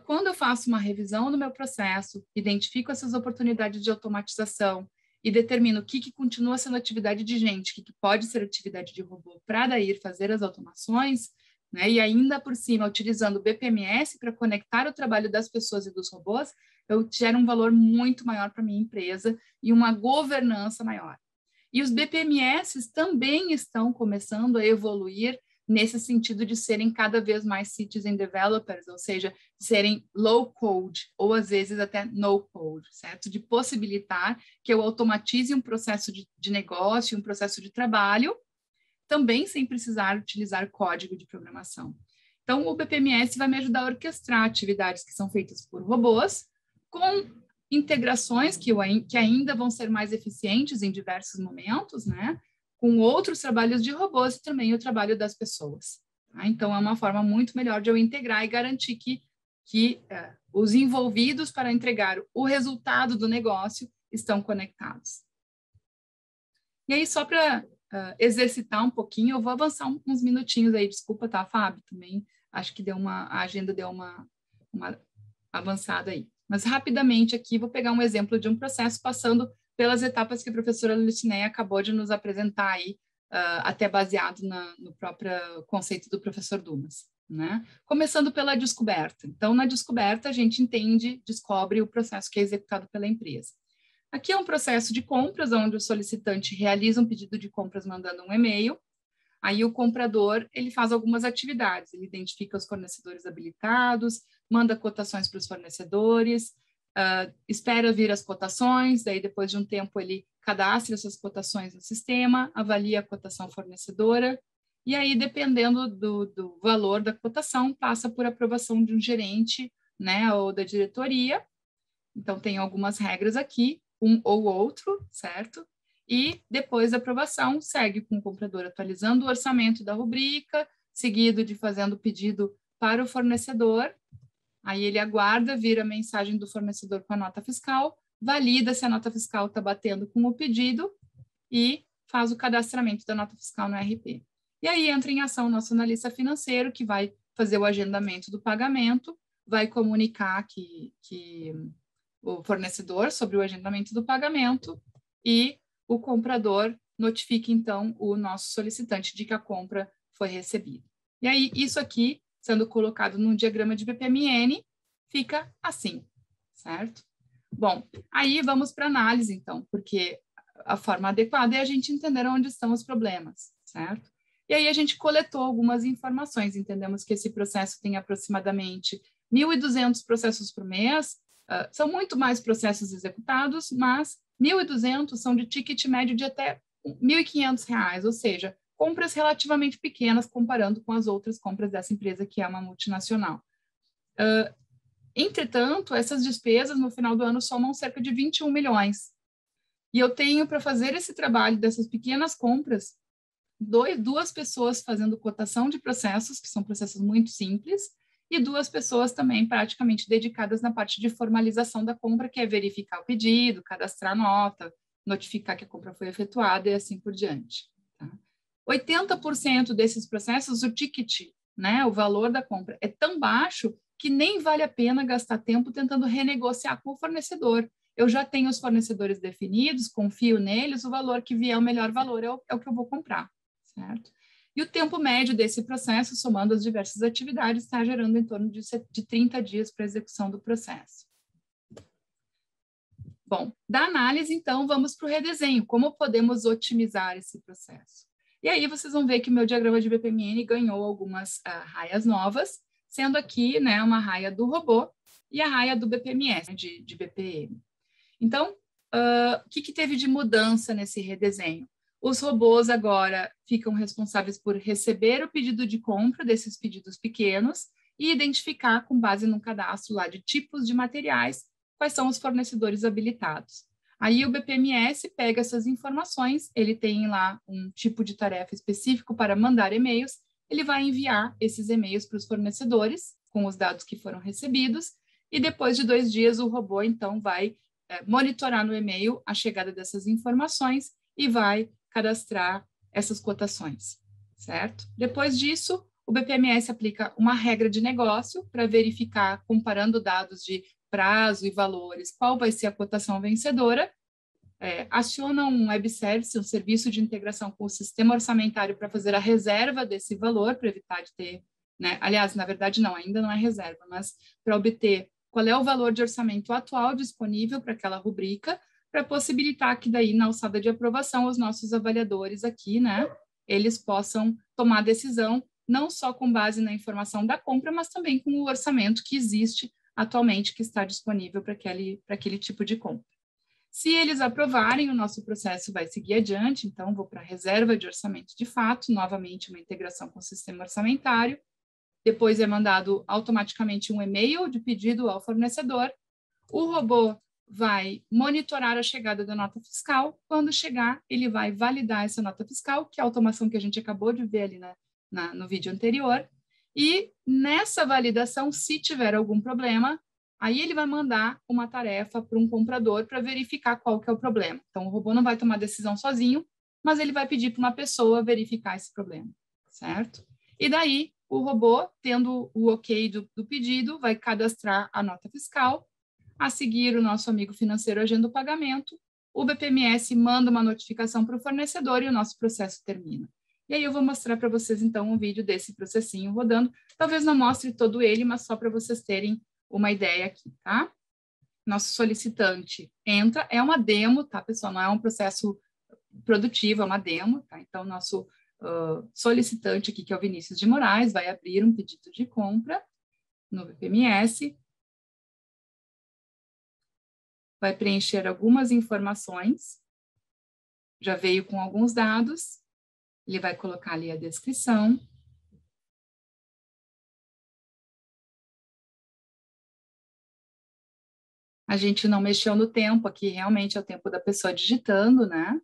quando eu faço uma revisão do meu processo, identifico essas oportunidades de automatização e determina o que continua sendo atividade de gente, o que pode ser atividade de robô para daí fazer as automações, né? E ainda por cima, utilizando o BPMS para conectar o trabalho das pessoas e dos robôs, eu gero um valor muito maior para a minha empresa e uma governança maior. E os BPMS também estão começando a evoluir nesse sentido de serem cada vez mais citizen developers, ou seja, serem low code, ou às vezes até no code, certo? De possibilitar que eu automatize um processo de negócio, um processo de trabalho, também sem precisar utilizar código de programação. Então, o BPMS vai me ajudar a orquestrar atividades que são feitas por robôs, com integrações que ainda vão ser mais eficientes em diversos momentos, né? Com outros trabalhos de robôs e também o trabalho das pessoas. Tá? Então, é uma forma muito melhor de eu integrar e garantir que os envolvidos para entregar o resultado do negócio estão conectados. E aí, só para exercitar um pouquinho, eu vou avançar uns minutinhos aí, desculpa, tá, Fábio? Também acho que a agenda deu uma avançada aí. Mas, rapidamente aqui, vou pegar um exemplo de um processo passando pelas etapas que a professora Lucinéia acabou de nos apresentar aí, até baseado no próprio conceito do professor Dumas, né? Começando pela descoberta. Então, na descoberta, a gente descobre o processo que é executado pela empresa. Aqui é um processo de compras, onde o solicitante realiza um pedido de compras mandando um e-mail. Aí o comprador, ele faz algumas atividades, ele identifica os fornecedores habilitados, manda cotações para os fornecedores, espera vir as cotações, daí depois de um tempo ele cadastra essas cotações no sistema, avalia a cotação fornecedora, e aí dependendo do valor da cotação, passa por aprovação de um gerente, né, ou da diretoria. Então tem algumas regras aqui, um ou outro, certo? E depois da aprovação, segue com o comprador atualizando o orçamento da rubrica, seguido de fazendo o pedido para o fornecedor. Aí ele aguarda vir a mensagem do fornecedor com a nota fiscal, valida se a nota fiscal está batendo com o pedido e faz o cadastramento da nota fiscal no RP. E aí entra em ação o nosso analista financeiro, que vai fazer o agendamento do pagamento, vai comunicar que o fornecedor sobre o agendamento do pagamento e o comprador notifica, então, o nosso solicitante de que a compra foi recebida. E aí, isso aqui, sendo colocado num diagrama de BPMN, fica assim, certo? Bom, aí vamos para análise, então, porque a forma adequada é a gente entender onde estão os problemas, certo? E aí a gente coletou algumas informações, entendemos que esse processo tem aproximadamente 1.200 processos por mês, são muito mais processos executados, mas 1.200 são de ticket médio de até R$ 1.500, ou seja, compras relativamente pequenas comparando com as outras compras dessa empresa, que é uma multinacional. Entretanto, essas despesas no final do ano somam cerca de 21 milhões. E eu tenho para fazer esse trabalho dessas pequenas compras, duas pessoas fazendo cotação de processos, que são processos muito simples, e duas pessoas também praticamente dedicadas na parte de formalização da compra, que é verificar o pedido, cadastrar a nota, notificar que a compra foi efetuada e assim por diante. Tá? 80% desses processos, o ticket, né, o valor da compra, é tão baixo que nem vale a pena gastar tempo tentando renegociar com o fornecedor. Eu já tenho os fornecedores definidos, confio neles, o valor que vier, o melhor valor é o que eu vou comprar, certo? E o tempo médio desse processo, somando as diversas atividades, está gerando em torno de 30 dias para a execução do processo. Bom, da análise, então, vamos para o redesenho. Como podemos otimizar esse processo? E aí vocês vão ver que o meu diagrama de BPMN ganhou algumas raias novas, sendo aqui, né, uma raia do robô e a raia do BPMS, de BPM. Então, o que teve de mudança nesse redesenho? Os robôs agora ficam responsáveis por receber o pedido de compra desses pedidos pequenos e identificar, com base no cadastro lá de tipos de materiais, quais são os fornecedores habilitados. Aí o BPMS pega essas informações, ele tem lá um tipo de tarefa específico para mandar e-mails, ele vai enviar esses e-mails para os fornecedores, com os dados que foram recebidos, e depois de 2 dias o robô, então, vai monitorar no e-mail a chegada dessas informações e vai cadastrar essas cotações, certo? Depois disso, o BPMS aplica uma regra de negócio para verificar, comparando dados de prazo e valores, qual vai ser a cotação vencedora, aciona um web service, um serviço de integração com o sistema orçamentário para fazer a reserva desse valor, para evitar de ter, né? Aliás, na verdade, não, ainda não é reserva, mas para obter qual é o valor de orçamento atual disponível para aquela rubrica, para possibilitar que daí, na alçada de aprovação, os nossos avaliadores aqui, né, eles possam tomar decisão, não só com base na informação da compra, mas também com o orçamento que existe atualmente, que está disponível para aquele tipo de compra. Se eles aprovarem, o nosso processo vai seguir adiante, então vou para a reserva de orçamento de fato, novamente uma integração com o sistema orçamentário, depois é mandado automaticamente um e-mail de pedido ao fornecedor, o robô vai monitorar a chegada da nota fiscal, quando chegar, ele vai validar essa nota fiscal, que é a automação que a gente acabou de ver ali no vídeo anterior, e nessa validação, se tiver algum problema, aí ele vai mandar uma tarefa para um comprador para verificar qual que é o problema. Então, o robô não vai tomar decisão sozinho, mas ele vai pedir para uma pessoa verificar esse problema, certo? E daí, o robô, tendo o ok do pedido, vai cadastrar a nota fiscal. A seguir, o nosso amigo financeiro agenda o pagamento, o BPMS manda uma notificação para o fornecedor e o nosso processo termina. E aí eu vou mostrar para vocês, então, um vídeo desse processinho rodando. Talvez não mostre todo ele, mas só para vocês terem uma ideia aqui, tá? Nosso solicitante entra, é uma demo, tá, pessoal? Não é um processo produtivo, é uma demo, tá? Então, nosso solicitante aqui, que é o Vinícius de Moraes, vai abrir um pedido de compra no BPMS, vai preencher algumas informações, já veio com alguns dados, ele vai colocar ali a descrição. A gente não mexeu no tempo, aqui realmente é o tempo da pessoa digitando, né?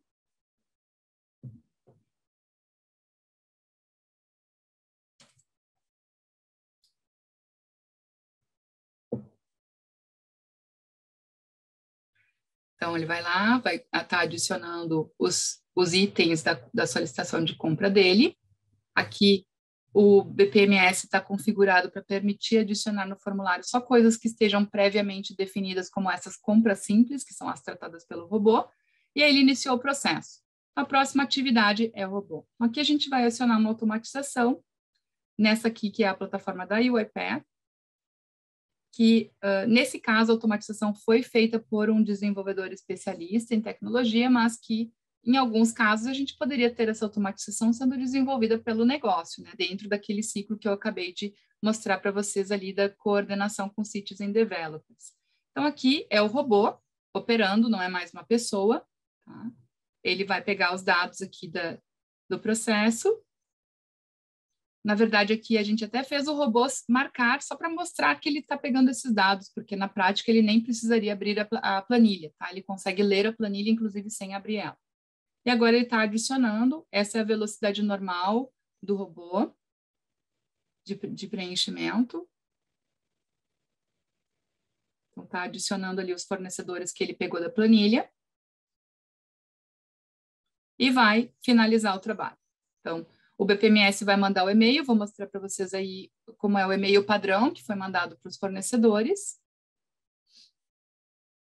Então, ele vai lá, vai estar adicionando os itens da solicitação de compra dele. Aqui, o BPMS está configurado para permitir adicionar no formulário só coisas que estejam previamente definidas como essas compras simples, que são as tratadas pelo robô, e aí ele iniciou o processo. A próxima atividade é o robô. Aqui a gente vai acionar uma automatização, nessa aqui que é a plataforma da UiPath, que, nesse caso, a automatização foi feita por um desenvolvedor especialista em tecnologia, mas que, em alguns casos, a gente poderia ter essa automatização sendo desenvolvida pelo negócio, né, dentro daquele ciclo que eu acabei de mostrar para vocês ali da coordenação com Citizen Developers. Então, aqui é o robô operando, não é mais uma pessoa, tá? Ele vai pegar os dados aqui do processo. Na verdade, aqui a gente até fez o robô marcar só para mostrar que ele está pegando esses dados, porque na prática ele nem precisaria abrir a planilha, tá? Ele consegue ler a planilha, inclusive, sem abrir ela. E agora ele está adicionando, essa é a velocidade normal do robô de preenchimento. Então, está adicionando ali os fornecedores que ele pegou da planilha. E vai finalizar o trabalho. Então, o BPMS vai mandar o e-mail, vou mostrar para vocês aí como é o e-mail padrão que foi mandado para os fornecedores.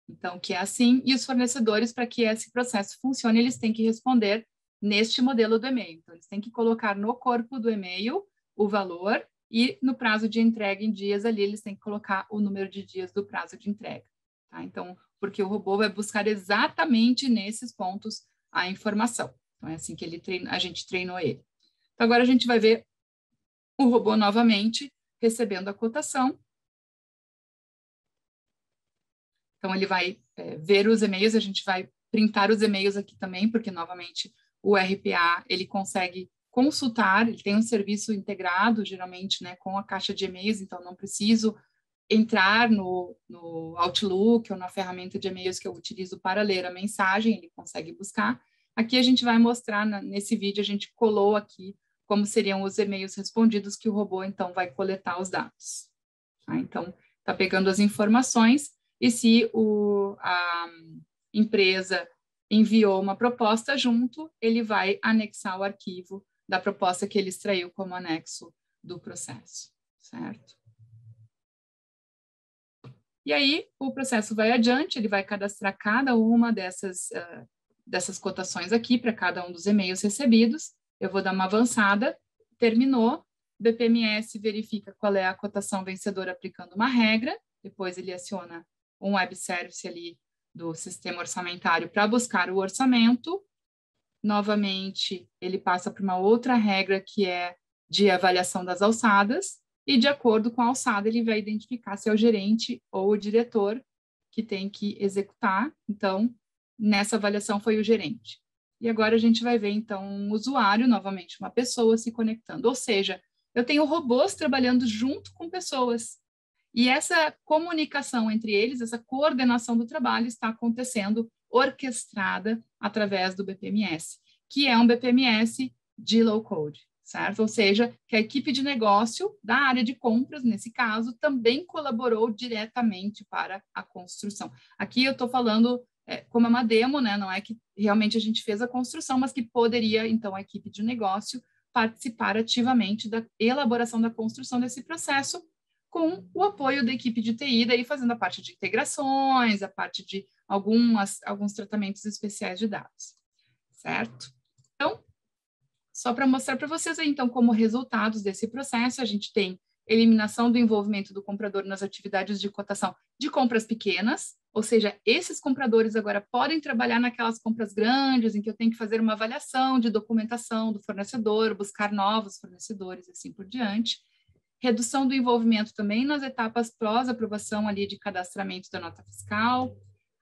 Então, que é assim, e os fornecedores, para que esse processo funcione, eles têm que responder neste modelo do e-mail. Então, eles têm que colocar no corpo do e-mail o valor e no prazo de entrega em dias ali, eles têm que colocar o número de dias do prazo de entrega. Tá? Então, porque o robô vai buscar exatamente nesses pontos a informação. Então, é assim que a gente treinou ele. Então, agora a gente vai ver o robô novamente recebendo a cotação. Então, ele vai ver os e-mails, a gente vai printar os e-mails aqui também, porque, novamente, o RPA, ele consegue consultar, ele tem um serviço integrado, geralmente, né, com a caixa de e-mails, então não preciso entrar no Outlook ou na ferramenta de e-mails que eu utilizo para ler a mensagem, ele consegue buscar. Aqui a gente vai mostrar, nesse vídeo, a gente colou aqui como seriam os e-mails respondidos que o robô, então, vai coletar os dados. Tá? Então, está pegando as informações e se a empresa enviou uma proposta junto, ele vai anexar o arquivo da proposta que ele extraiu como anexo do processo, certo? E aí o processo vai adiante, ele vai cadastrar cada uma dessas cotações aqui para cada um dos e-mails recebidos. Eu vou dar uma avançada, terminou, BPMS verifica qual é a cotação vencedora aplicando uma regra, depois ele aciona um web service ali do sistema orçamentário para buscar o orçamento. Novamente, ele passa por uma outra regra que é de avaliação das alçadas, e de acordo com a alçada ele vai identificar se é o gerente ou o diretor que tem que executar. Então, nessa avaliação foi o gerente. E agora a gente vai ver, então, um usuário, novamente, uma pessoa se conectando. Ou seja, eu tenho robôs trabalhando junto com pessoas. E essa comunicação entre eles, essa coordenação do trabalho está acontecendo orquestrada através do BPMS, que é um BPMS de low-code, certo? Ou seja, que a equipe de negócio da área de compras, nesse caso, também colaborou diretamente para a construção. Aqui eu estou falando como é uma demo, né? Não é que realmente a gente fez a construção, mas que poderia, então, a equipe de negócio participar ativamente da elaboração da construção desse processo, com o apoio da equipe de TI, daí fazendo a parte de integrações, a parte de alguns tratamentos especiais de dados, certo? Então, só para mostrar para vocês aí, então, como resultados desse processo, a gente tem eliminação do envolvimento do comprador nas atividades de cotação de compras pequenas, ou seja, esses compradores agora podem trabalhar naquelas compras grandes, em que eu tenho que fazer uma avaliação de documentação do fornecedor, buscar novos fornecedores e assim por diante. Redução do envolvimento também nas etapas pós-aprovação ali de cadastramento da nota fiscal,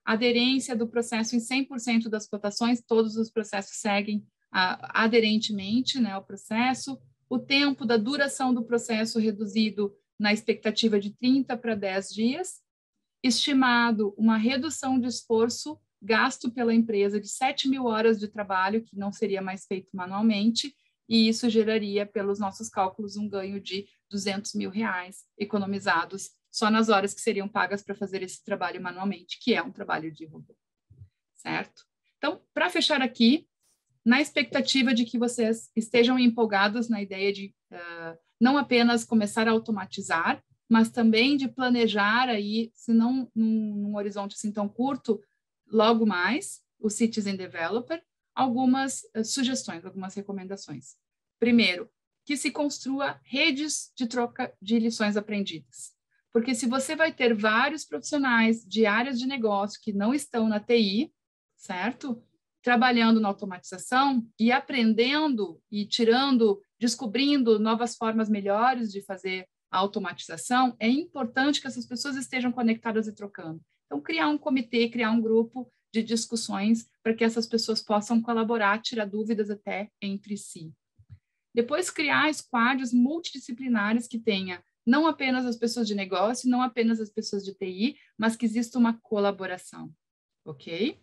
aderência do processo em 100% das cotações, todos os processos seguem aderentemente, né, ao processo, o tempo da duração do processo reduzido na expectativa de 30 para 10 dias, estimado uma redução de esforço gasto pela empresa de 7.000 horas de trabalho, que não seria mais feito manualmente, e isso geraria, pelos nossos cálculos, um ganho de R$200.000 economizados só nas horas que seriam pagas para fazer esse trabalho manualmente, que é um trabalho de robô, certo? Então, para fechar aqui, na expectativa de que vocês estejam empolgados na ideia de não apenas começar a automatizar, mas também de planejar aí, se não num horizonte assim tão curto, logo mais, o Citizen Developer, algumas sugestões, algumas recomendações. Primeiro, que se construa redes de troca de lições aprendidas. Porque se você vai ter vários profissionais de áreas de negócio que não estão na TI, certo? Trabalhando na automatização e aprendendo e descobrindo novas formas melhores de fazer a automatização, é importante que essas pessoas estejam conectadas e trocando. Então, criar um comitê, criar um grupo de discussões para que essas pessoas possam colaborar, tirar dúvidas até entre si. Depois, criar squads multidisciplinares que tenha não apenas as pessoas de negócio, não apenas as pessoas de TI, mas que exista uma colaboração, ok?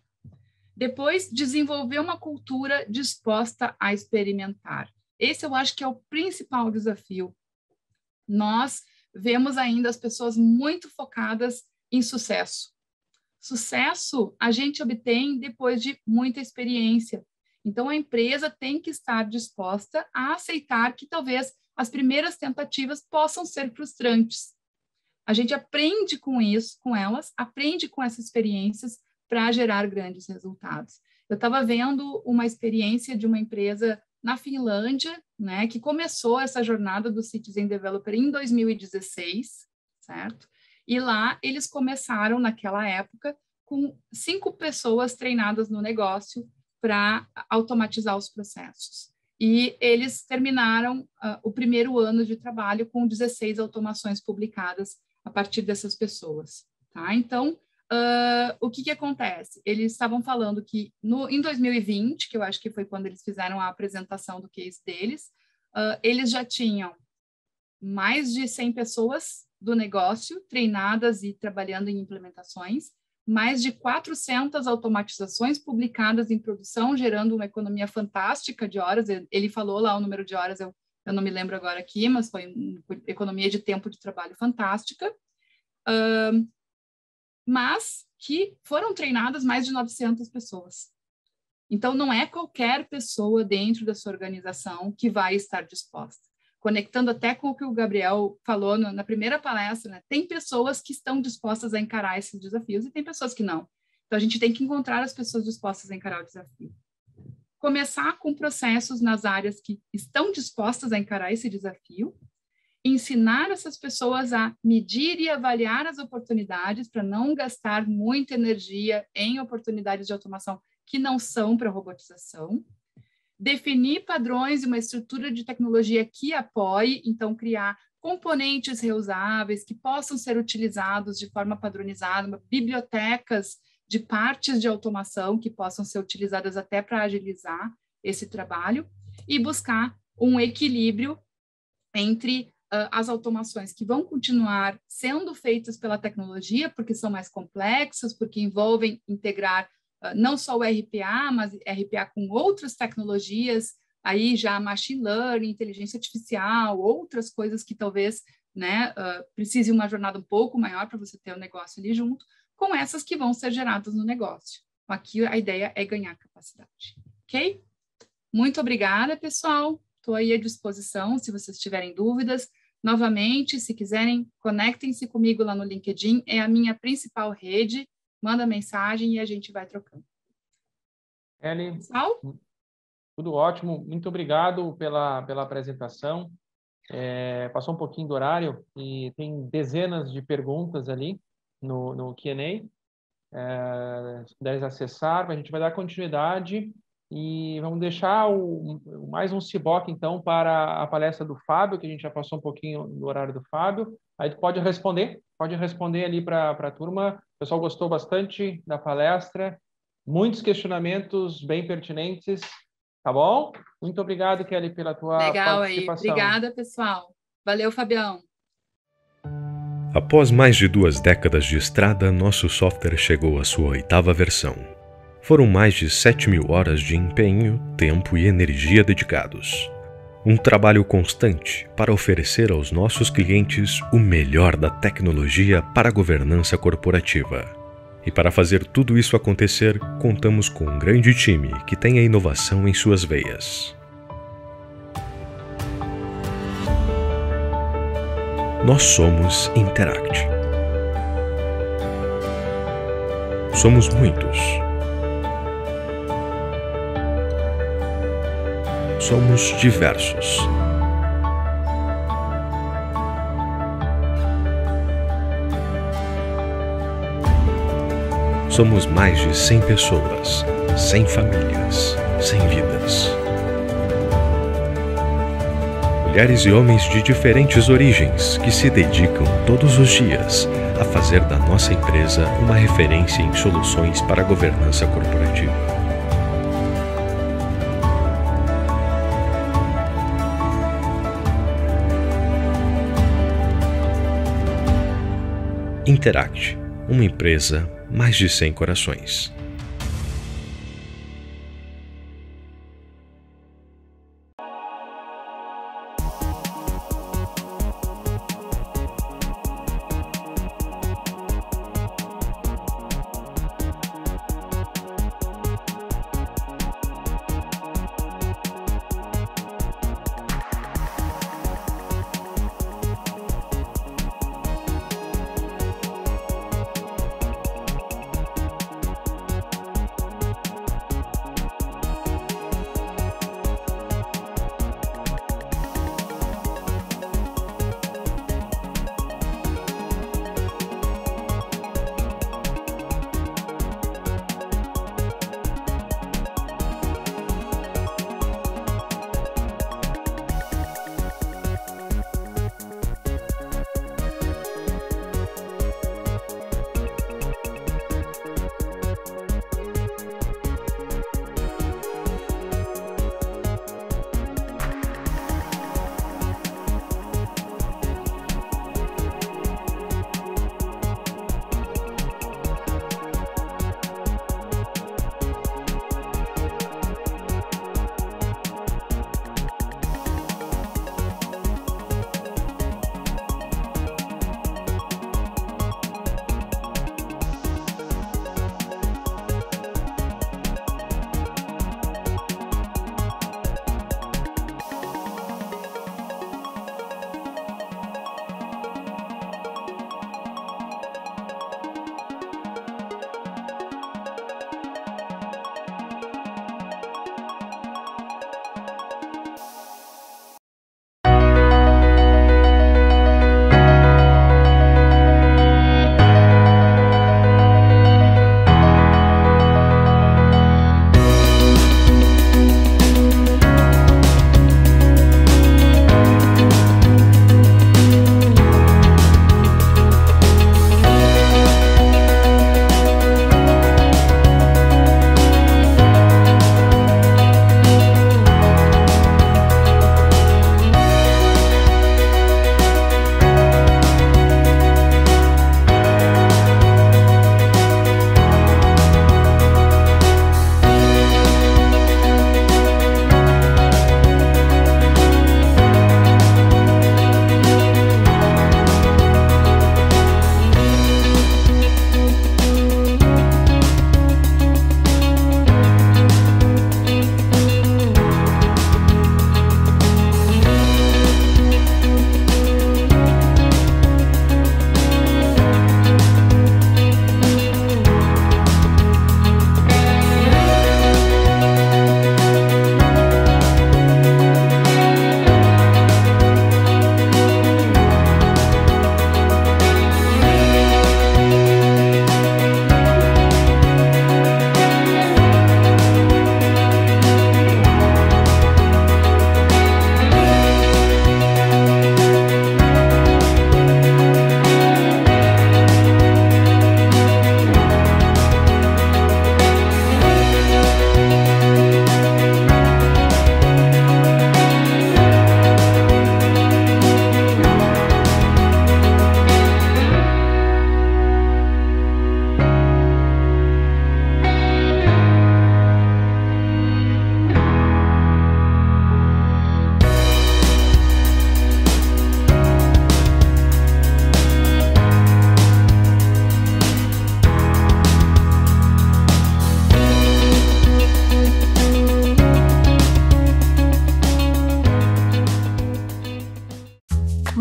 Depois, desenvolver uma cultura disposta a experimentar. Esse eu acho que é o principal desafio. Nós vemos ainda as pessoas muito focadas em sucesso. Sucesso a gente obtém depois de muita experiência. Então, a empresa tem que estar disposta a aceitar que talvez as primeiras tentativas possam ser frustrantes. A gente aprende com isso, com elas, aprende com essas experiências para gerar grandes resultados. Eu estava vendo uma experiência de uma empresa na Finlândia, né, que começou essa jornada do Citizen Developer em 2016, certo? E lá eles começaram, naquela época, com 5 pessoas treinadas no negócio para automatizar os processos. E eles terminaram o primeiro ano de trabalho com 16 automações publicadas a partir dessas pessoas, tá? Então, o que acontece? Eles estavam falando que em 2020, que eu acho que foi quando eles fizeram a apresentação do case deles, eles já tinham mais de 100 pessoas do negócio treinadas e trabalhando em implementações, mais de 400 automatizações publicadas em produção, gerando uma economia fantástica de horas. Ele falou lá o número de horas, eu não me lembro agora aqui, mas foi uma economia de tempo de trabalho fantástica. Mas que foram treinadas mais de 900 pessoas. Então, não é qualquer pessoa dentro da sua organização que vai estar disposta. conectando até com o que o Gabriel falou na primeira palestra, né? Tem pessoas que estão dispostas a encarar esses desafios e tem pessoas que não. Então, a gente tem que encontrar as pessoas dispostas a encarar o desafio. Começar com processos nas áreas que estão dispostas a encarar esse desafio, ensinar essas pessoas a medir e avaliar as oportunidades para não gastar muita energia em oportunidades de automação que não são para robotização, definir padrões e uma estrutura de tecnologia que apoie, então criar componentes reusáveis que possam ser utilizados de forma padronizada, bibliotecas de partes de automação que possam ser utilizadas até para agilizar esse trabalho e buscar um equilíbrio entre as automações que vão continuar sendo feitas pela tecnologia, porque são mais complexas, porque envolvem integrar não só o RPA, mas RPA com outras tecnologias, aí já machine learning, inteligência artificial, outras coisas que talvez, né, precise uma jornada um pouco maior para você ter o negócio ali junto, com essas que vão ser geradas no negócio. Aqui a ideia é ganhar capacidade, ok? Muito obrigada, pessoal. Estou aí à disposição, se vocês tiverem dúvidas. Novamente, se quiserem, conectem-se comigo lá no LinkedIn, é a minha principal rede. Manda mensagem e a gente vai trocando. Eli, pessoal? Tudo ótimo. Muito obrigado pela apresentação. Passou um pouquinho do horário e tem dezenas de perguntas ali no Q&A. Se puderes acessar, a gente vai dar continuidade e vamos deixar mais um ciboque, então, para a palestra do Fábio, que a gente já passou um pouquinho do horário do Fábio. Aí tu pode responder ali para a turma. O pessoal gostou bastante da palestra, muitos questionamentos bem pertinentes, tá bom? Muito obrigado, Kelly, pela tua participação. Aí. Obrigada, pessoal. Valeu, Fabião. Após mais de 2 décadas de estrada, nosso software chegou à sua 8ª versão. Foram mais de 7.000 horas de empenho, tempo e energia dedicados. Um trabalho constante para oferecer aos nossos clientes o melhor da tecnologia para a governança corporativa. E para fazer tudo isso acontecer, contamos com um grande time que tem a inovação em suas veias. Nós somos Interact. Somos muitos. Somos diversos. Somos mais de 100 pessoas, 100 famílias, 100 vidas. Mulheres e homens de diferentes origens que se dedicam todos os dias a fazer da nossa empresa uma referência em soluções para a governança corporativa. Interact, uma empresa, mais de 100 corações.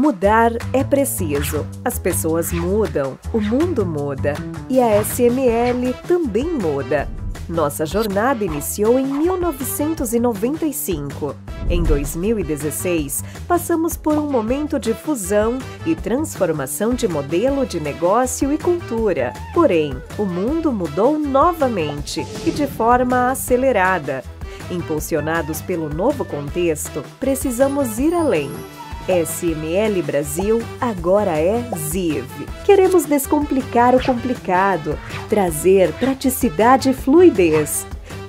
Mudar é preciso. As pessoas mudam, o mundo muda e a SML também muda. Nossa jornada iniciou em 1995. Em 2016, passamos por um momento de fusão e transformação de modelo de negócio e cultura. Porém, o mundo mudou novamente e de forma acelerada. Impulsionados pelo novo contexto, precisamos ir além. SML Brasil agora é Ziv. Queremos descomplicar o complicado, trazer praticidade e fluidez,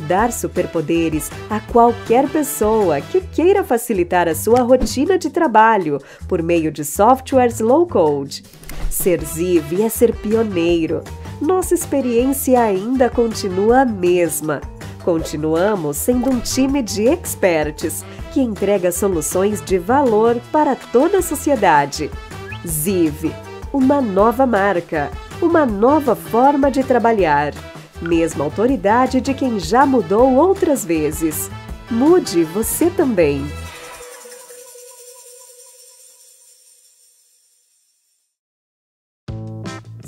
dar superpoderes a qualquer pessoa que queira facilitar a sua rotina de trabalho por meio de softwares low-code. Ser Ziv é ser pioneiro. Nossa experiência ainda continua a mesma. Continuamos sendo um time de experts que entrega soluções de valor para toda a sociedade. Ziv, uma nova marca, uma nova forma de trabalhar. Mesma autoridade de quem já mudou outras vezes. Mude você também.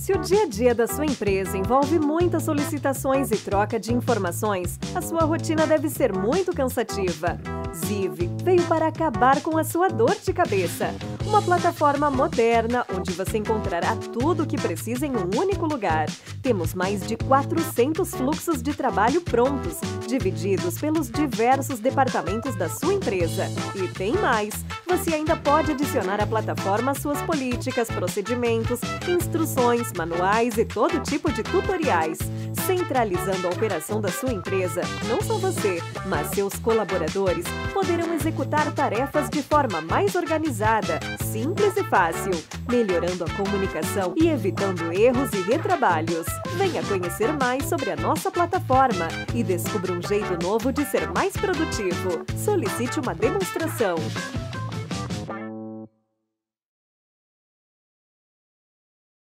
Se o dia a dia da sua empresa envolve muitas solicitações e troca de informações, a sua rotina deve ser muito cansativa. Ziv veio para acabar com a sua dor de cabeça. Uma plataforma moderna onde você encontrará tudo o que precisa em um único lugar. Temos mais de 400 fluxos de trabalho prontos, divididos pelos diversos departamentos da sua empresa. E tem mais! Você ainda pode adicionar à plataforma suas políticas, procedimentos, instruções, manuais e todo tipo de tutoriais. Centralizando a operação da sua empresa, não só você, mas seus colaboradores poderão executar tarefas de forma mais organizada, simples e fácil, melhorando a comunicação e evitando erros e retrabalhos. Venha conhecer mais sobre a nossa plataforma e descubra um jeito novo de ser mais produtivo. Solicite uma demonstração.